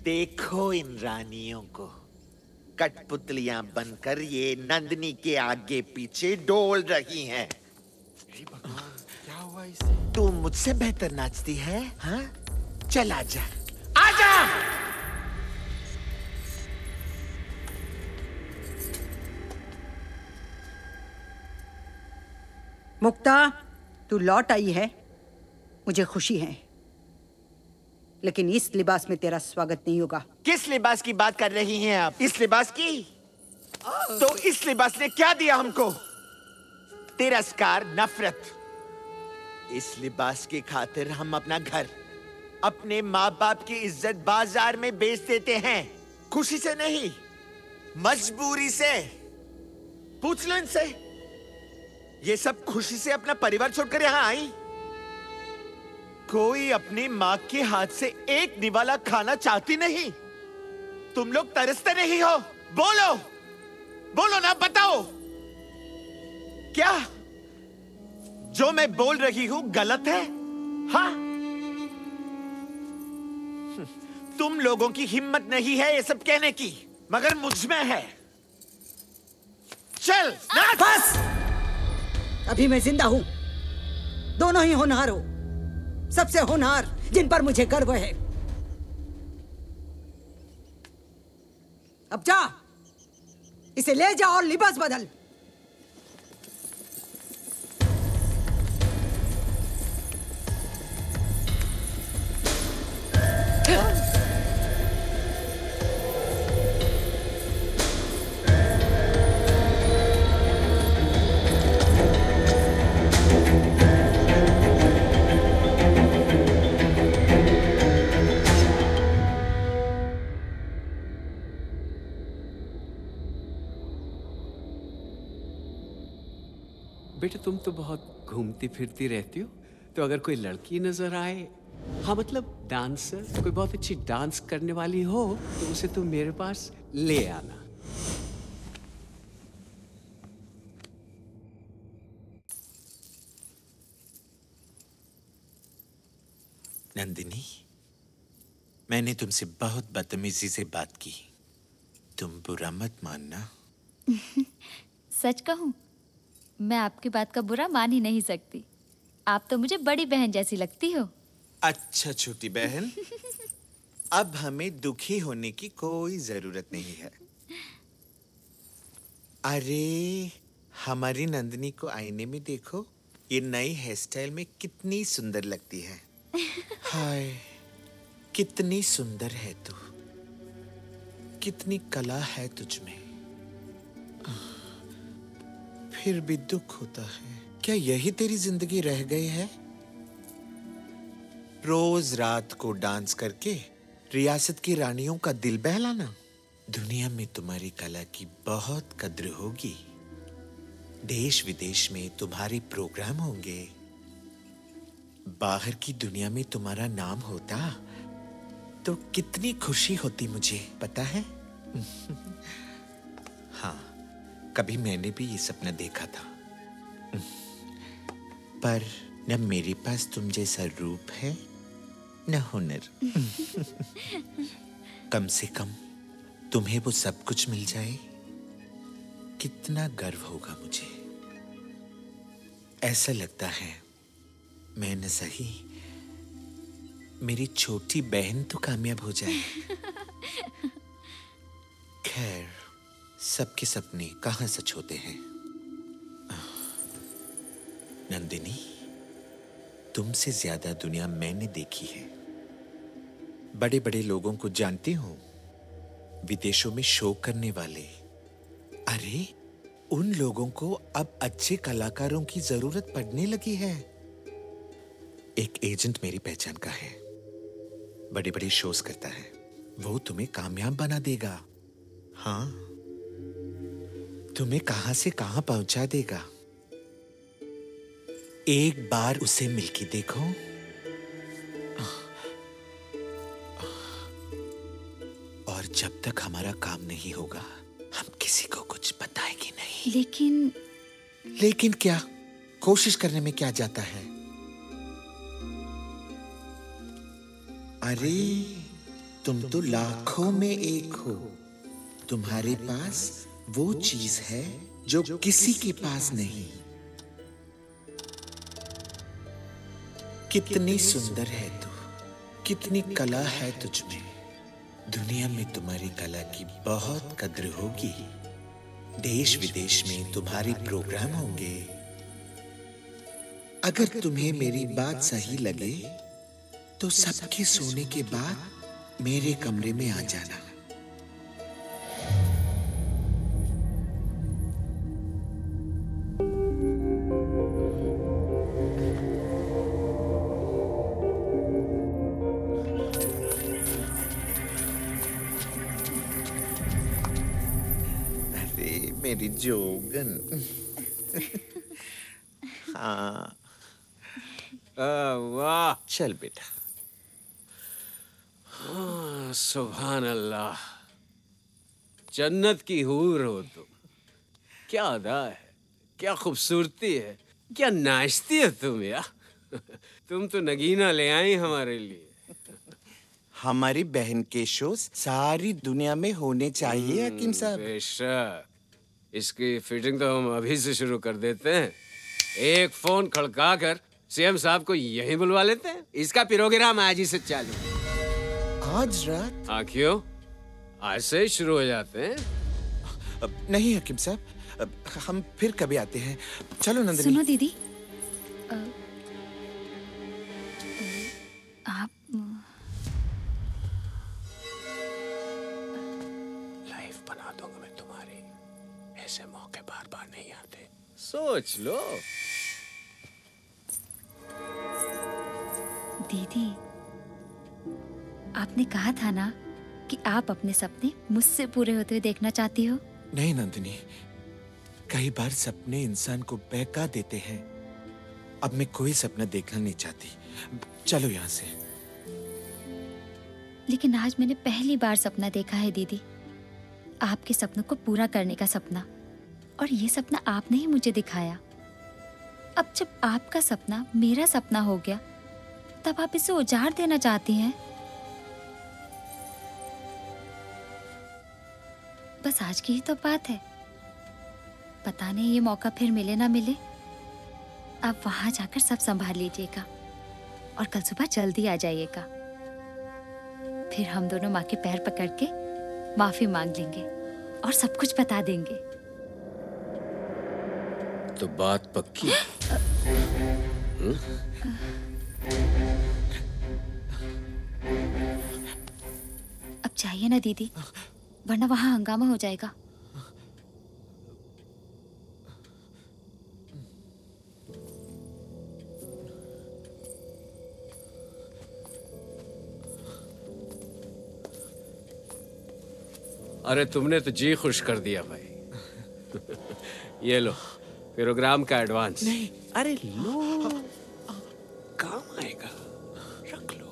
देखो इन रानियों को, कठपुतलियां बनकर ये नंदिनी के आगे पीछे डोल रही हैं। क्या हुआ इसे? तू मुझसे बेहतर नाचती है, हाँ? चल आजा, आजा। मुक्ता, तू लौट आई है, मुझे खुशी है, लेकिन इस लिबास में तेरा स्वागत नहीं होगा। किस लिबास की बात कर रही हैं आप? इस लिबास की? तो इस लिबास ने क्या दिया हमको? तिरस्कार, नफरत। इस लिबास की खातिर हम अपना घर, अपने माँ बाप की इज्जत बाजार में बेच देते हैं। खुशी से नहीं, मजबूरी से। पूछ लो इनसे, ये सब खुशी से अपना परिवार छोड़कर यहाँ आई? कोई अपनी माँ के हाथ से एक निवाला खाना चाहती नहीं? तुम लोग तरसते नहीं हो? बोलो, बोलो ना, बताओ। क्या जो मैं बोल रही हूं गलत है? हाँ? तुम लोगों की हिम्मत नहीं है ये सब कहने की, मगर मुझ में है। चल नाच। बस, अभी मैं जिंदा हूं। दोनों ही होनहार हो, सबसे होनहार, जिन पर मुझे गर्व है। अब जा, इसे ले जा और लिबास बदल। बेटा, तुम तो बहुत घूमती फिरती रहती हो, तो अगर कोई लड़की नजर आए, हाँ मतलब डांसर, कोई बहुत अच्छी डांस करने वाली हो, तो उसे तुम मेरे पास ले आना। नंदिनी, मैंने तुमसे बहुत बदतमीजी से बात की, तुम बुरा मत मानना। सच कहूं, मैं आपकी बात का बुरा मान ही नहीं सकती। आप तो मुझे बड़ी बहन जैसी लगती हो। अच्छा छोटी बहन, अब हमें दुखी होने की कोई जरूरत नहीं है। अरे हमारी नंदिनी को आईने में देखो, ये नई हेयर स्टाइल में कितनी सुंदर लगती है। हाय, कितनी सुंदर है तू। कितनी कला है तुझ में, फिर भी दुख होता है। क्या यही तेरी जिंदगी रह गई है? रोज रात को डांस करके रियासत की रानियों का दिल बहलाना। दुनिया में तुम्हारी कला की बहुत कद्र होगी। देश विदेश में तुम्हारे प्रोग्राम होंगे। बाहर की दुनिया में तुम्हारा नाम होता तो कितनी खुशी होती मुझे पता है। हाँ, कभी मैंने भी ये सपना देखा था, पर न मेरे पास तुम जैसा रूप है न हुनर। कम से कम तुम्हें वो सब कुछ मिल जाए, कितना गर्व होगा मुझे। ऐसा लगता है मैं न सही, मेरी छोटी बहन तो कामयाब हो जाए। खैर, सबके सपने कहाँ सच होते हैं। नंदिनी, तुमसे ज्यादा दुनिया मैंने देखी है। बड़े बड़े लोगों को जानती हूं, विदेशों में शो करने वाले। अरे, उन लोगों को अब अच्छे कलाकारों की जरूरत पड़ने लगी है। एक एजेंट मेरी पहचान का है, बड़े बड़े शोज करता है। वो तुम्हें कामयाब बना देगा। हाँ, तुम्हें कहां से कहां पहुंचा देगा। एक बार उसे मिलके देखो। और जब तक हमारा काम नहीं होगा, हम किसी को कुछ बताएंगे नहीं। लेकिन क्या? कोशिश करने में क्या जाता है? अरे, तुम तो लाखों में एक हो। तुम्हारे पास वो चीज है जो किसी के पास नहीं। कितनी सुंदर है तू, कितनी कला है तुझ में। दुनिया में तुम्हारी कला की बहुत कद्र होगी। देश विदेश में तुम्हारे प्रोग्राम होंगे। अगर तुम्हें मेरी बात सही लगे तो सबके सोने के बाद मेरे कमरे में आ जाना। अरे मेरी जोगन। हाँ, वाह, चल बेटा। सुभान अल्लाह, जन्नत की हूर हो तुम। क्या अदा है, क्या खूबसूरती है, क्या नाचती है तुम यार। तुम तो नगीना ले आई हमारे लिए। हमारी बहन के शोज सारी दुनिया में होने चाहिए हकीम साहब। बेशक, इसकी फिटिंग तो हम अभी से शुरू कर देते हैं। एक फोन खड़का कर सीएम साहब को यही बुलवा लेते हैं। इसका प्रोग्राम आज ही से चालू। आज रात? हाँ, क्यों? आज से ही शुरू हो जाते हैं। नहीं हकीम साहब, हम फिर कभी आते हैं। चलो नंदिनी। सुनो दीदी, आप लाइफ बना दूंगा मैं तुम्हारी। ऐसे मौके बार बार नहीं आते, सोच लो। दीदी, आपने कहा था ना कि आप अपने सपने मुझसे पूरे होते हुए देखना चाहती हो। नहीं नंदिनी, कई बार सपने इंसान को बहका देते हैं। अब मैं कोई सपना देखना नहीं चाहती। चलो यहाँ से। लेकिन आज मैंने पहली बार सपना देखा है दीदी, आपके सपनों को पूरा करने का सपना। और ये सपना आपने ही मुझे दिखाया। अब जब आपका सपना मेरा सपना हो गया, तब आप इसे उजाड़ देना चाहती हैं। बस आज की ही तो बात है, पता नहीं ये मौका फिर मिले ना मिले। आप वहां जाकर सब संभाल लीजिएगा और कल सुबह जल्दी आ जाइएगा। फिर हम दोनों माँ के पैर पकड़ के माफी मांग लेंगे और सब कुछ बता देंगे। तो बात पक्की? अब चाहिए ना दीदी, वरना वहाँ हंगामा हो जाएगा। अरे तुमने तो जी खुश कर दिया भाई। ये लो प्रोग्राम का एडवांस। नहीं, अरे लो, काम आएगा। रख लो।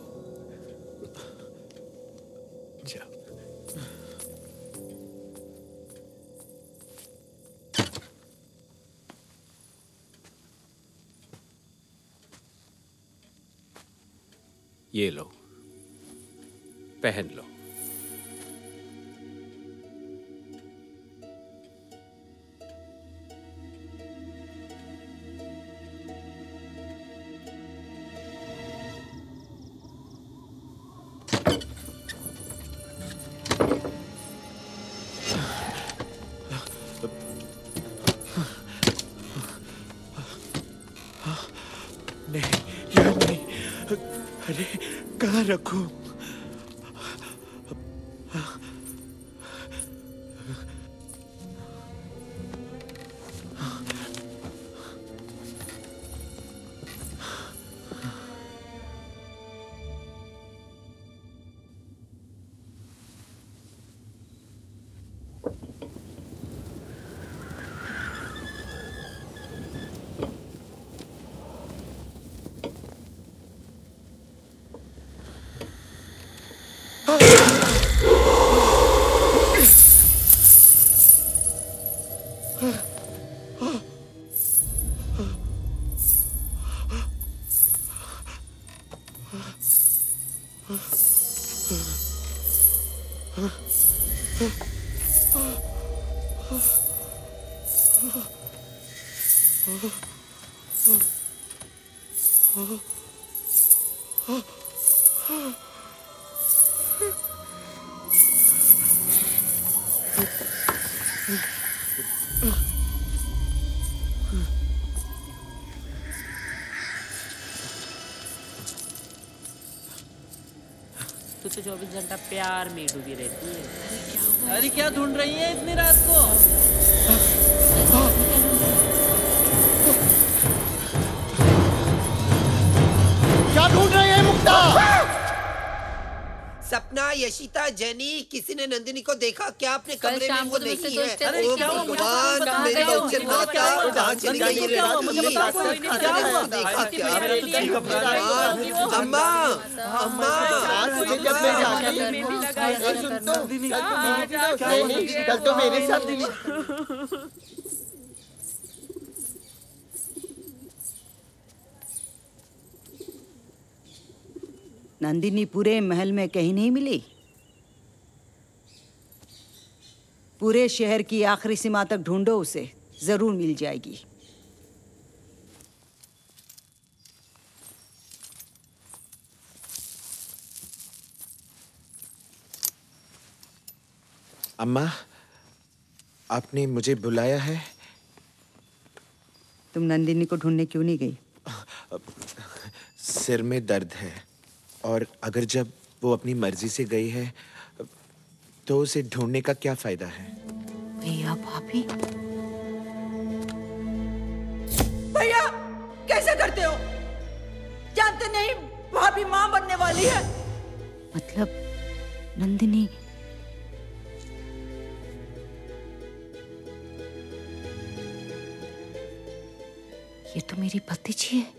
जाओ। ये लो, पहन लो। कहाँ रखूं? तू तो 24 घंटा प्यार में डूबी रहती है। अरे क्या ढूंढ रही है इतनी रात को? क्या ढूंढ रहे हैं मुक्ता? सपना, यशिता, जेनी, किसी ने नंदिनी को देखा क्या? अपने कमरे में वो नहीं है। अरे क्या हुआ? भगवान, मेरी बच्चे माता कहाँ चली गई ये देखा क्या? अम्मा, अम्मा, कल तो मेरे साथ भी। नंदिनी पूरे महल में कहीं नहीं मिली। पूरे शहर की आखिरी सीमा तक ढूंढो उसे, जरूर मिल जाएगी। अम्मा, आपने मुझे बुलाया है? तुम नंदिनी को ढूंढने क्यों नहीं गई? सिर में दर्द है और अगर जब वो अपनी मर्जी से गई है तो उसे ढूंढने का क्या फायदा है? भैया भाभी, भैया कैसे करते हो? जानते नहीं भाभी माँ बनने वाली है। मतलब नंदिनी ये तो मेरी भतीजी है।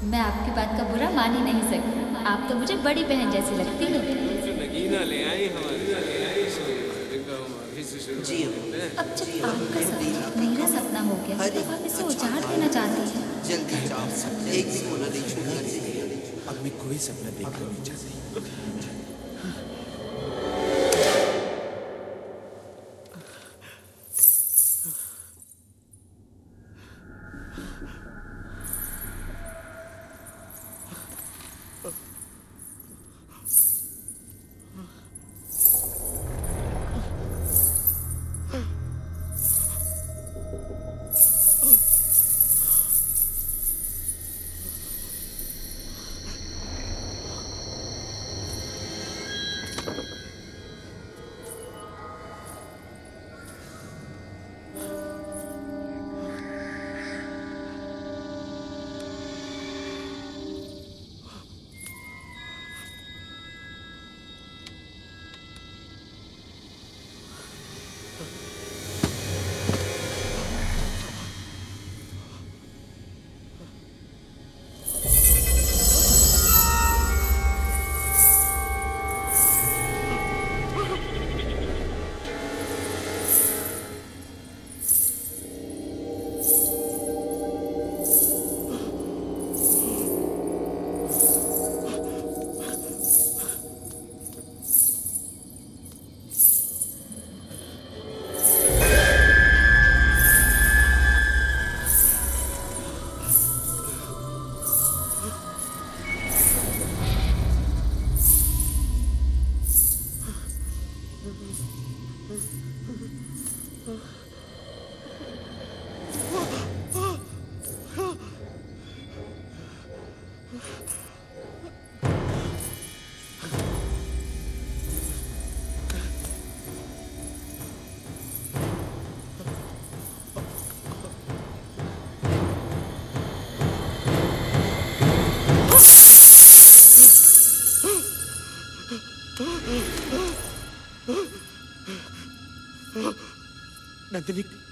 मैं आपकी बात का बुरा मान ही नहीं सकती। आप तो मुझे बड़ी बहन जैसी लगती हो। नगीना ले आई हमारी जी अब जब आपका सपना मेरा सपना हो गया तो आप इसे उजाड़ देना चाहती हैं। जल्दी जाओ, एक भी कोना नहीं छोड़ना चाहिए। अब मैं कोई सपना देखना नहीं चाहती।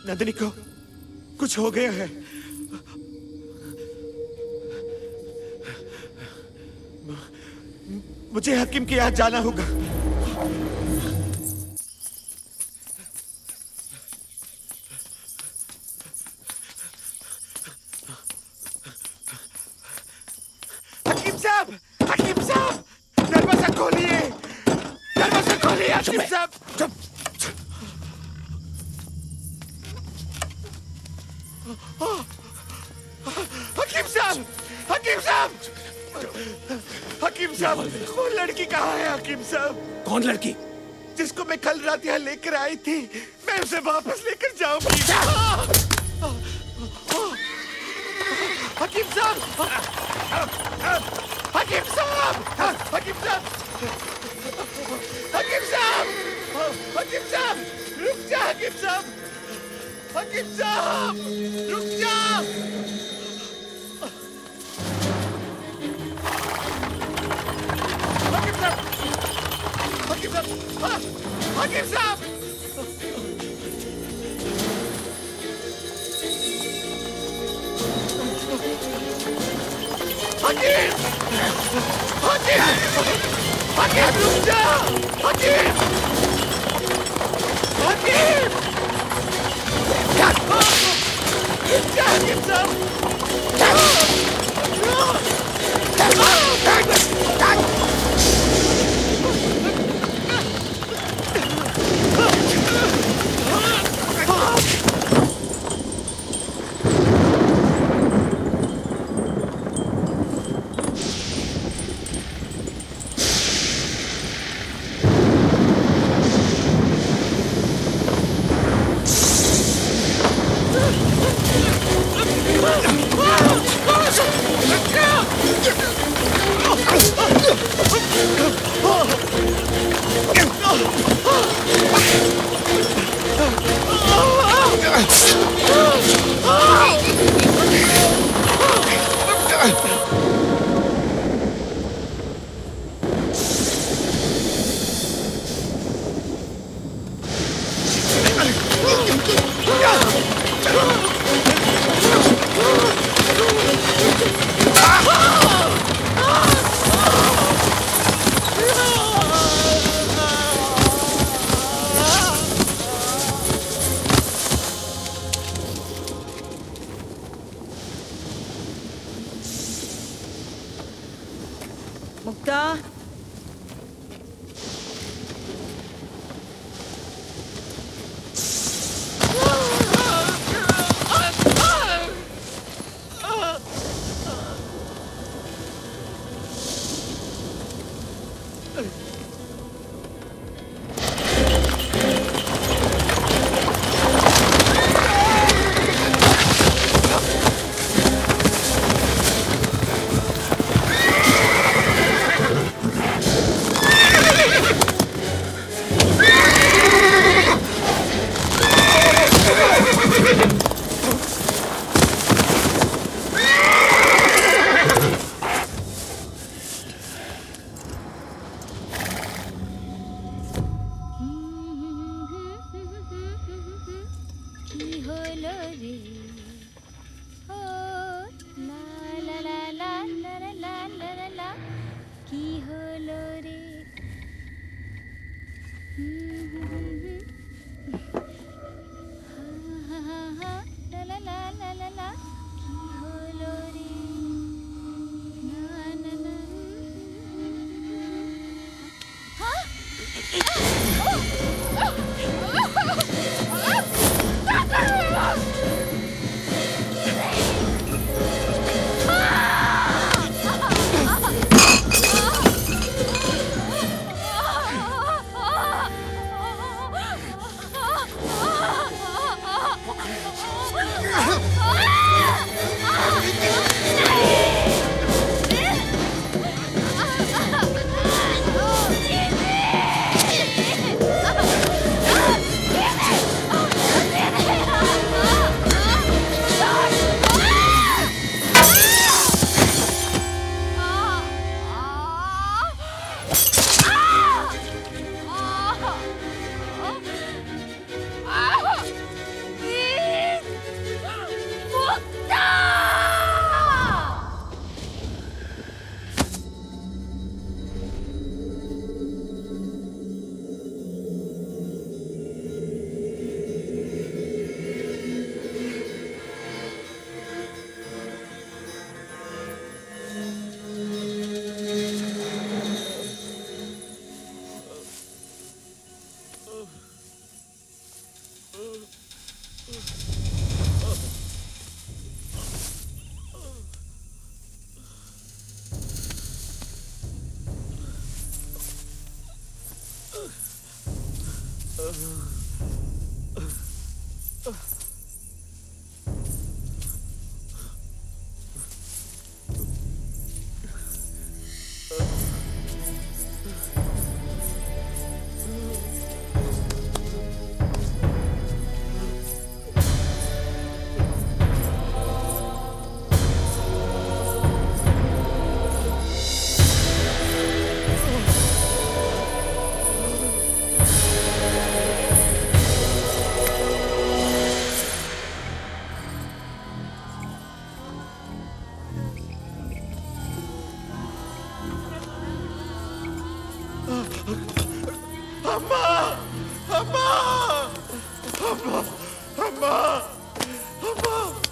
नंदिनी को कुछ हो गया है। मुझे हकीम के यहाँ जाना होगा। हकीम साहब, दरवाजा खोलिए, हकीम साहब। हकीम साहब, वो लड़की कहाँ है हकीम साहब? कौन लड़की? जिसको मैं कल रात यहाँ लेकर आई थी, मैं उसे वापस लेकर जाऊंगी। हकीम साहब, हकीम साहब, हकीम साहब, हकीम साहब, हकीम साहब, रुक जा हकीम साहब, हकीम साहब, रुक जा। हकीम साहब, हकीम साहब, हकीम, हकीम रुक जा, हकीम, हकीम, रुक जा हकीम साहब। Let's go! मुक्ता,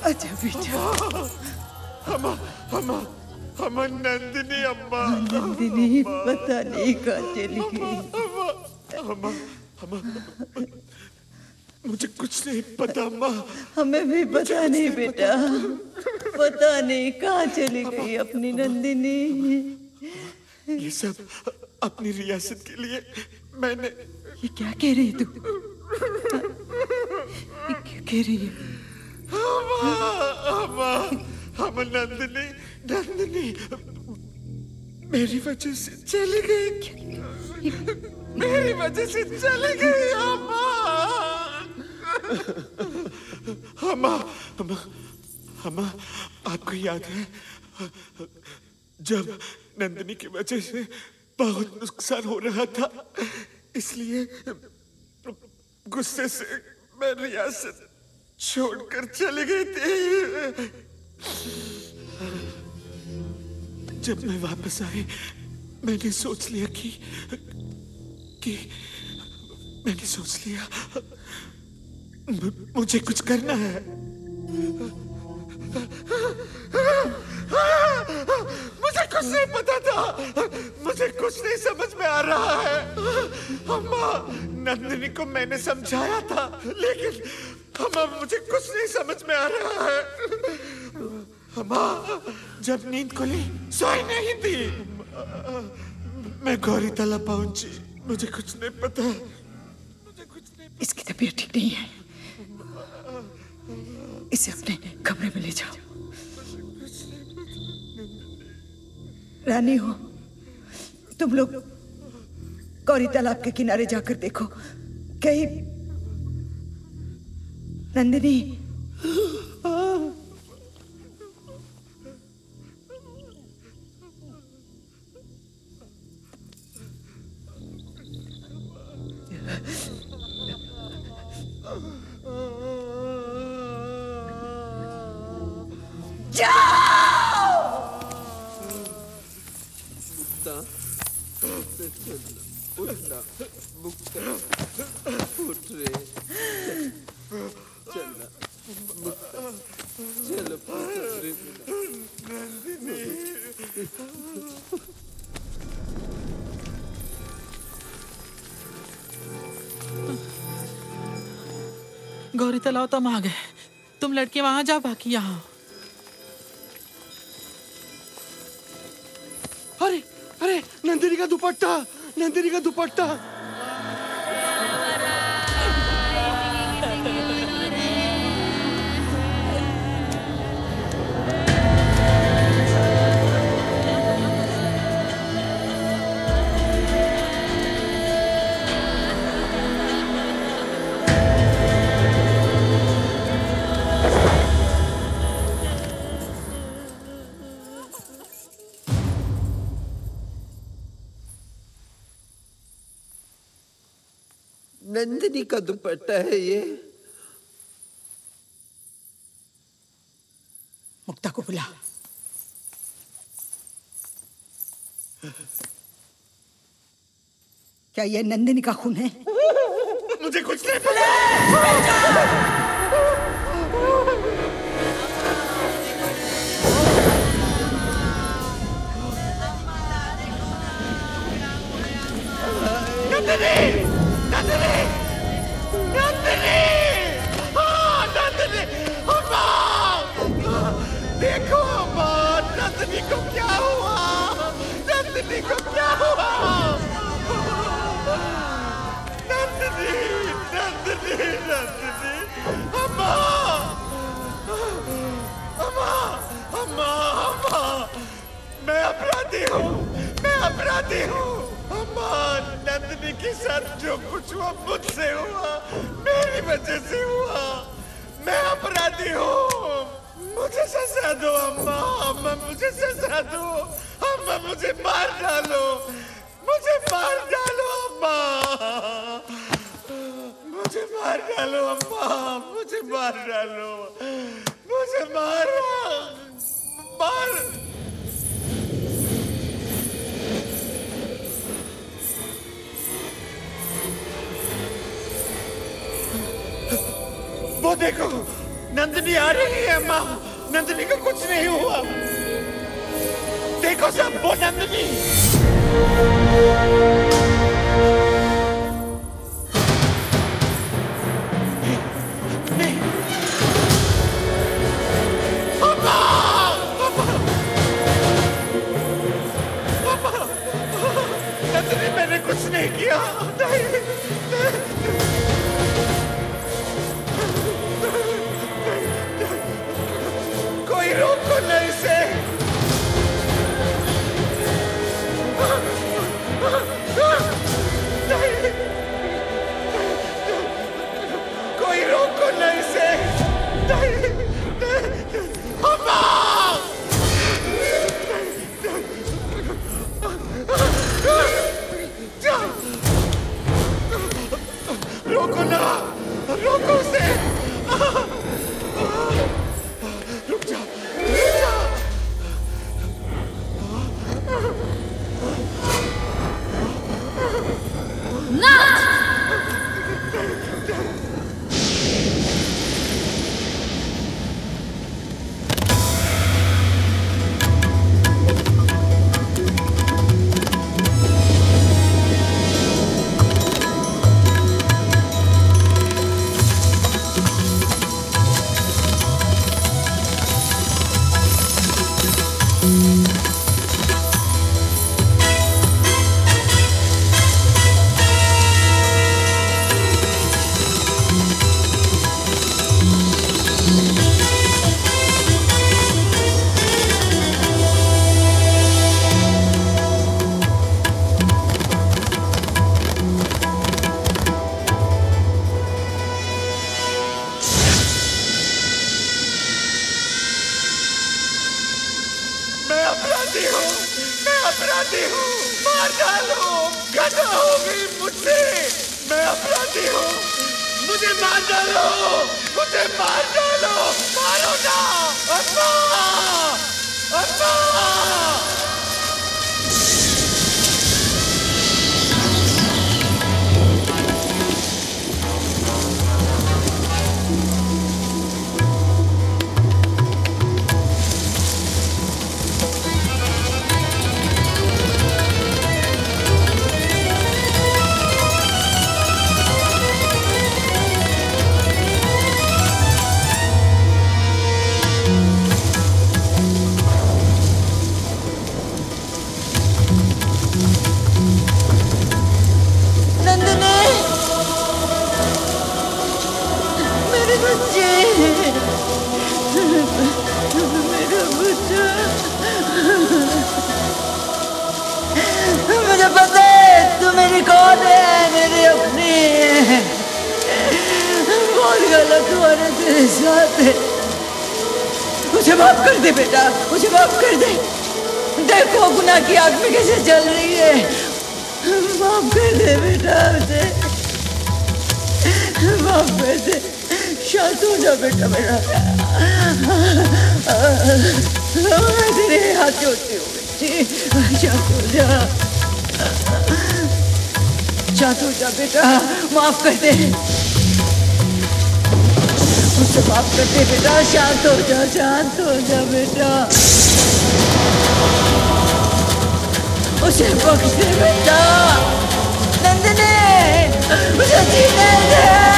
अच्छा बेटा। अम्मा नंदिनी अम्मा। नंदिनी पता नहीं कहाँ चली गई। अम्मा मुझे कुछ नहीं पता अम्मा। हमें भी पता नहीं बेटा, पता नहीं कहाँ चली गई अपनी नंदिनी। ये सब अपनी रियासत के लिए मैंने। ये क्या कह रही तू? ये क्या कह रही है? अम्मा नंदिनी नंदिनी मेरी वजह से चली गई। मेरी वजह से चली गई अम्मा। अम्मा अम्मा अम्मा आपको याद है जब नंदिनी की वजह से बहुत नुकसान हो रहा था, इसलिए गुस्से से मैं रियासत छोड़कर चली गई थी। जब मैं वापस आई मैंने सोच लिया कि मैंने सोच लिया मुझे कुछ करना है। मुझे कुछ नहीं पता था। नंदिनी को मैंने समझाया था, लेकिन अब मुझे कुछ नहीं समझ में आ रहा है। अम्मा जब नींद खुली सोई नहीं थी। मैं गौरी तालाब पहुंची, मुझे कुछ नहीं पता। इसकी तबीयत ठीक नहीं है, इसे अपने कमरे में ले जाओ। रानी हो, तुम लोग गौरी तालाब के किनारे जाकर देखो, कहीं नंदिनी। गौरी तालाब तुम आ गए। तुम लड़के वहां जाओ, बाकी यहाँ। अरे अरे नंदिनी का दुपट्टा, नंदिनी का दुपट्टा। नंदिनी का दुपट्टा है ये। मुक्ता को बुला। क्या ये नंदिनी का खून है? मुझे कुछ नहीं पता। नंदिनी! नंदिनी! नंदिनी! हाँ, नंदिनी! अम्मा! देखो अम्मा, नंदिनी को क्या हुआ? नंदिनी को क्या हुआ? नंदिनी! नंदिनी! नंदिनी! अम्मा! अम्मा! अम्मा! अम्मा! मैं अपराधी हूँ, मैं अपराधी हूँ। अम्मा, नंदिनी के साथ जो कुछ हुआ मुझसे हुआ, मेरी वजह से हुआ। मैं अपराधी हूँ, मुझे सजा दो अम्मा। अम्मा मुझे सजा दो, अम्मा मुझे मार डालो, मुझे मार डालो अम्मा, मुझे मार डालो अम्मा, मुझे मार डालो, मुझे मार। वो देखो, नंदिनी आ रही है अम्मा। नंदिनी को कुछ नहीं हुआ। देखो सब, वो नंदिनी। अम्मा! अम्मा! अम्मा! नंदिनी, मैंने कुछ नहीं किया। कोई रोको ना इसे। मैं अपराधी हूँ, मैं अपराधी हूँ, मार डालो, घटना हो गई मुझसे, मैं अपराधी हूँ, मुझे मार डालो, मुझे मार डालो, मारो ना, अम्मा, अम्मा। मुझे पता है तू मेरी कौन है, मेरी अपनी है। बहुत गलत हुआ ना तेरे साथ। मुझे माफ कर दे बेटा, मुझे माफ कर दे। देखो गुनाह की आग में कैसे जल रही है। माफ कर दे बेटा मुझे, माफ कर दे। शांत हो जा बेटा मेरा। मैं तेरे हाथ जोड़ती हूँ बेटी, शांत हो जा, शांत हो जा बेटा। माफ कर दे, मुझसे माफ कर दे बेटा। शांत हो जा, शांत हो जा बेटा। उसे बख्श दे बेटा। नंदनी मुझे जीने दे।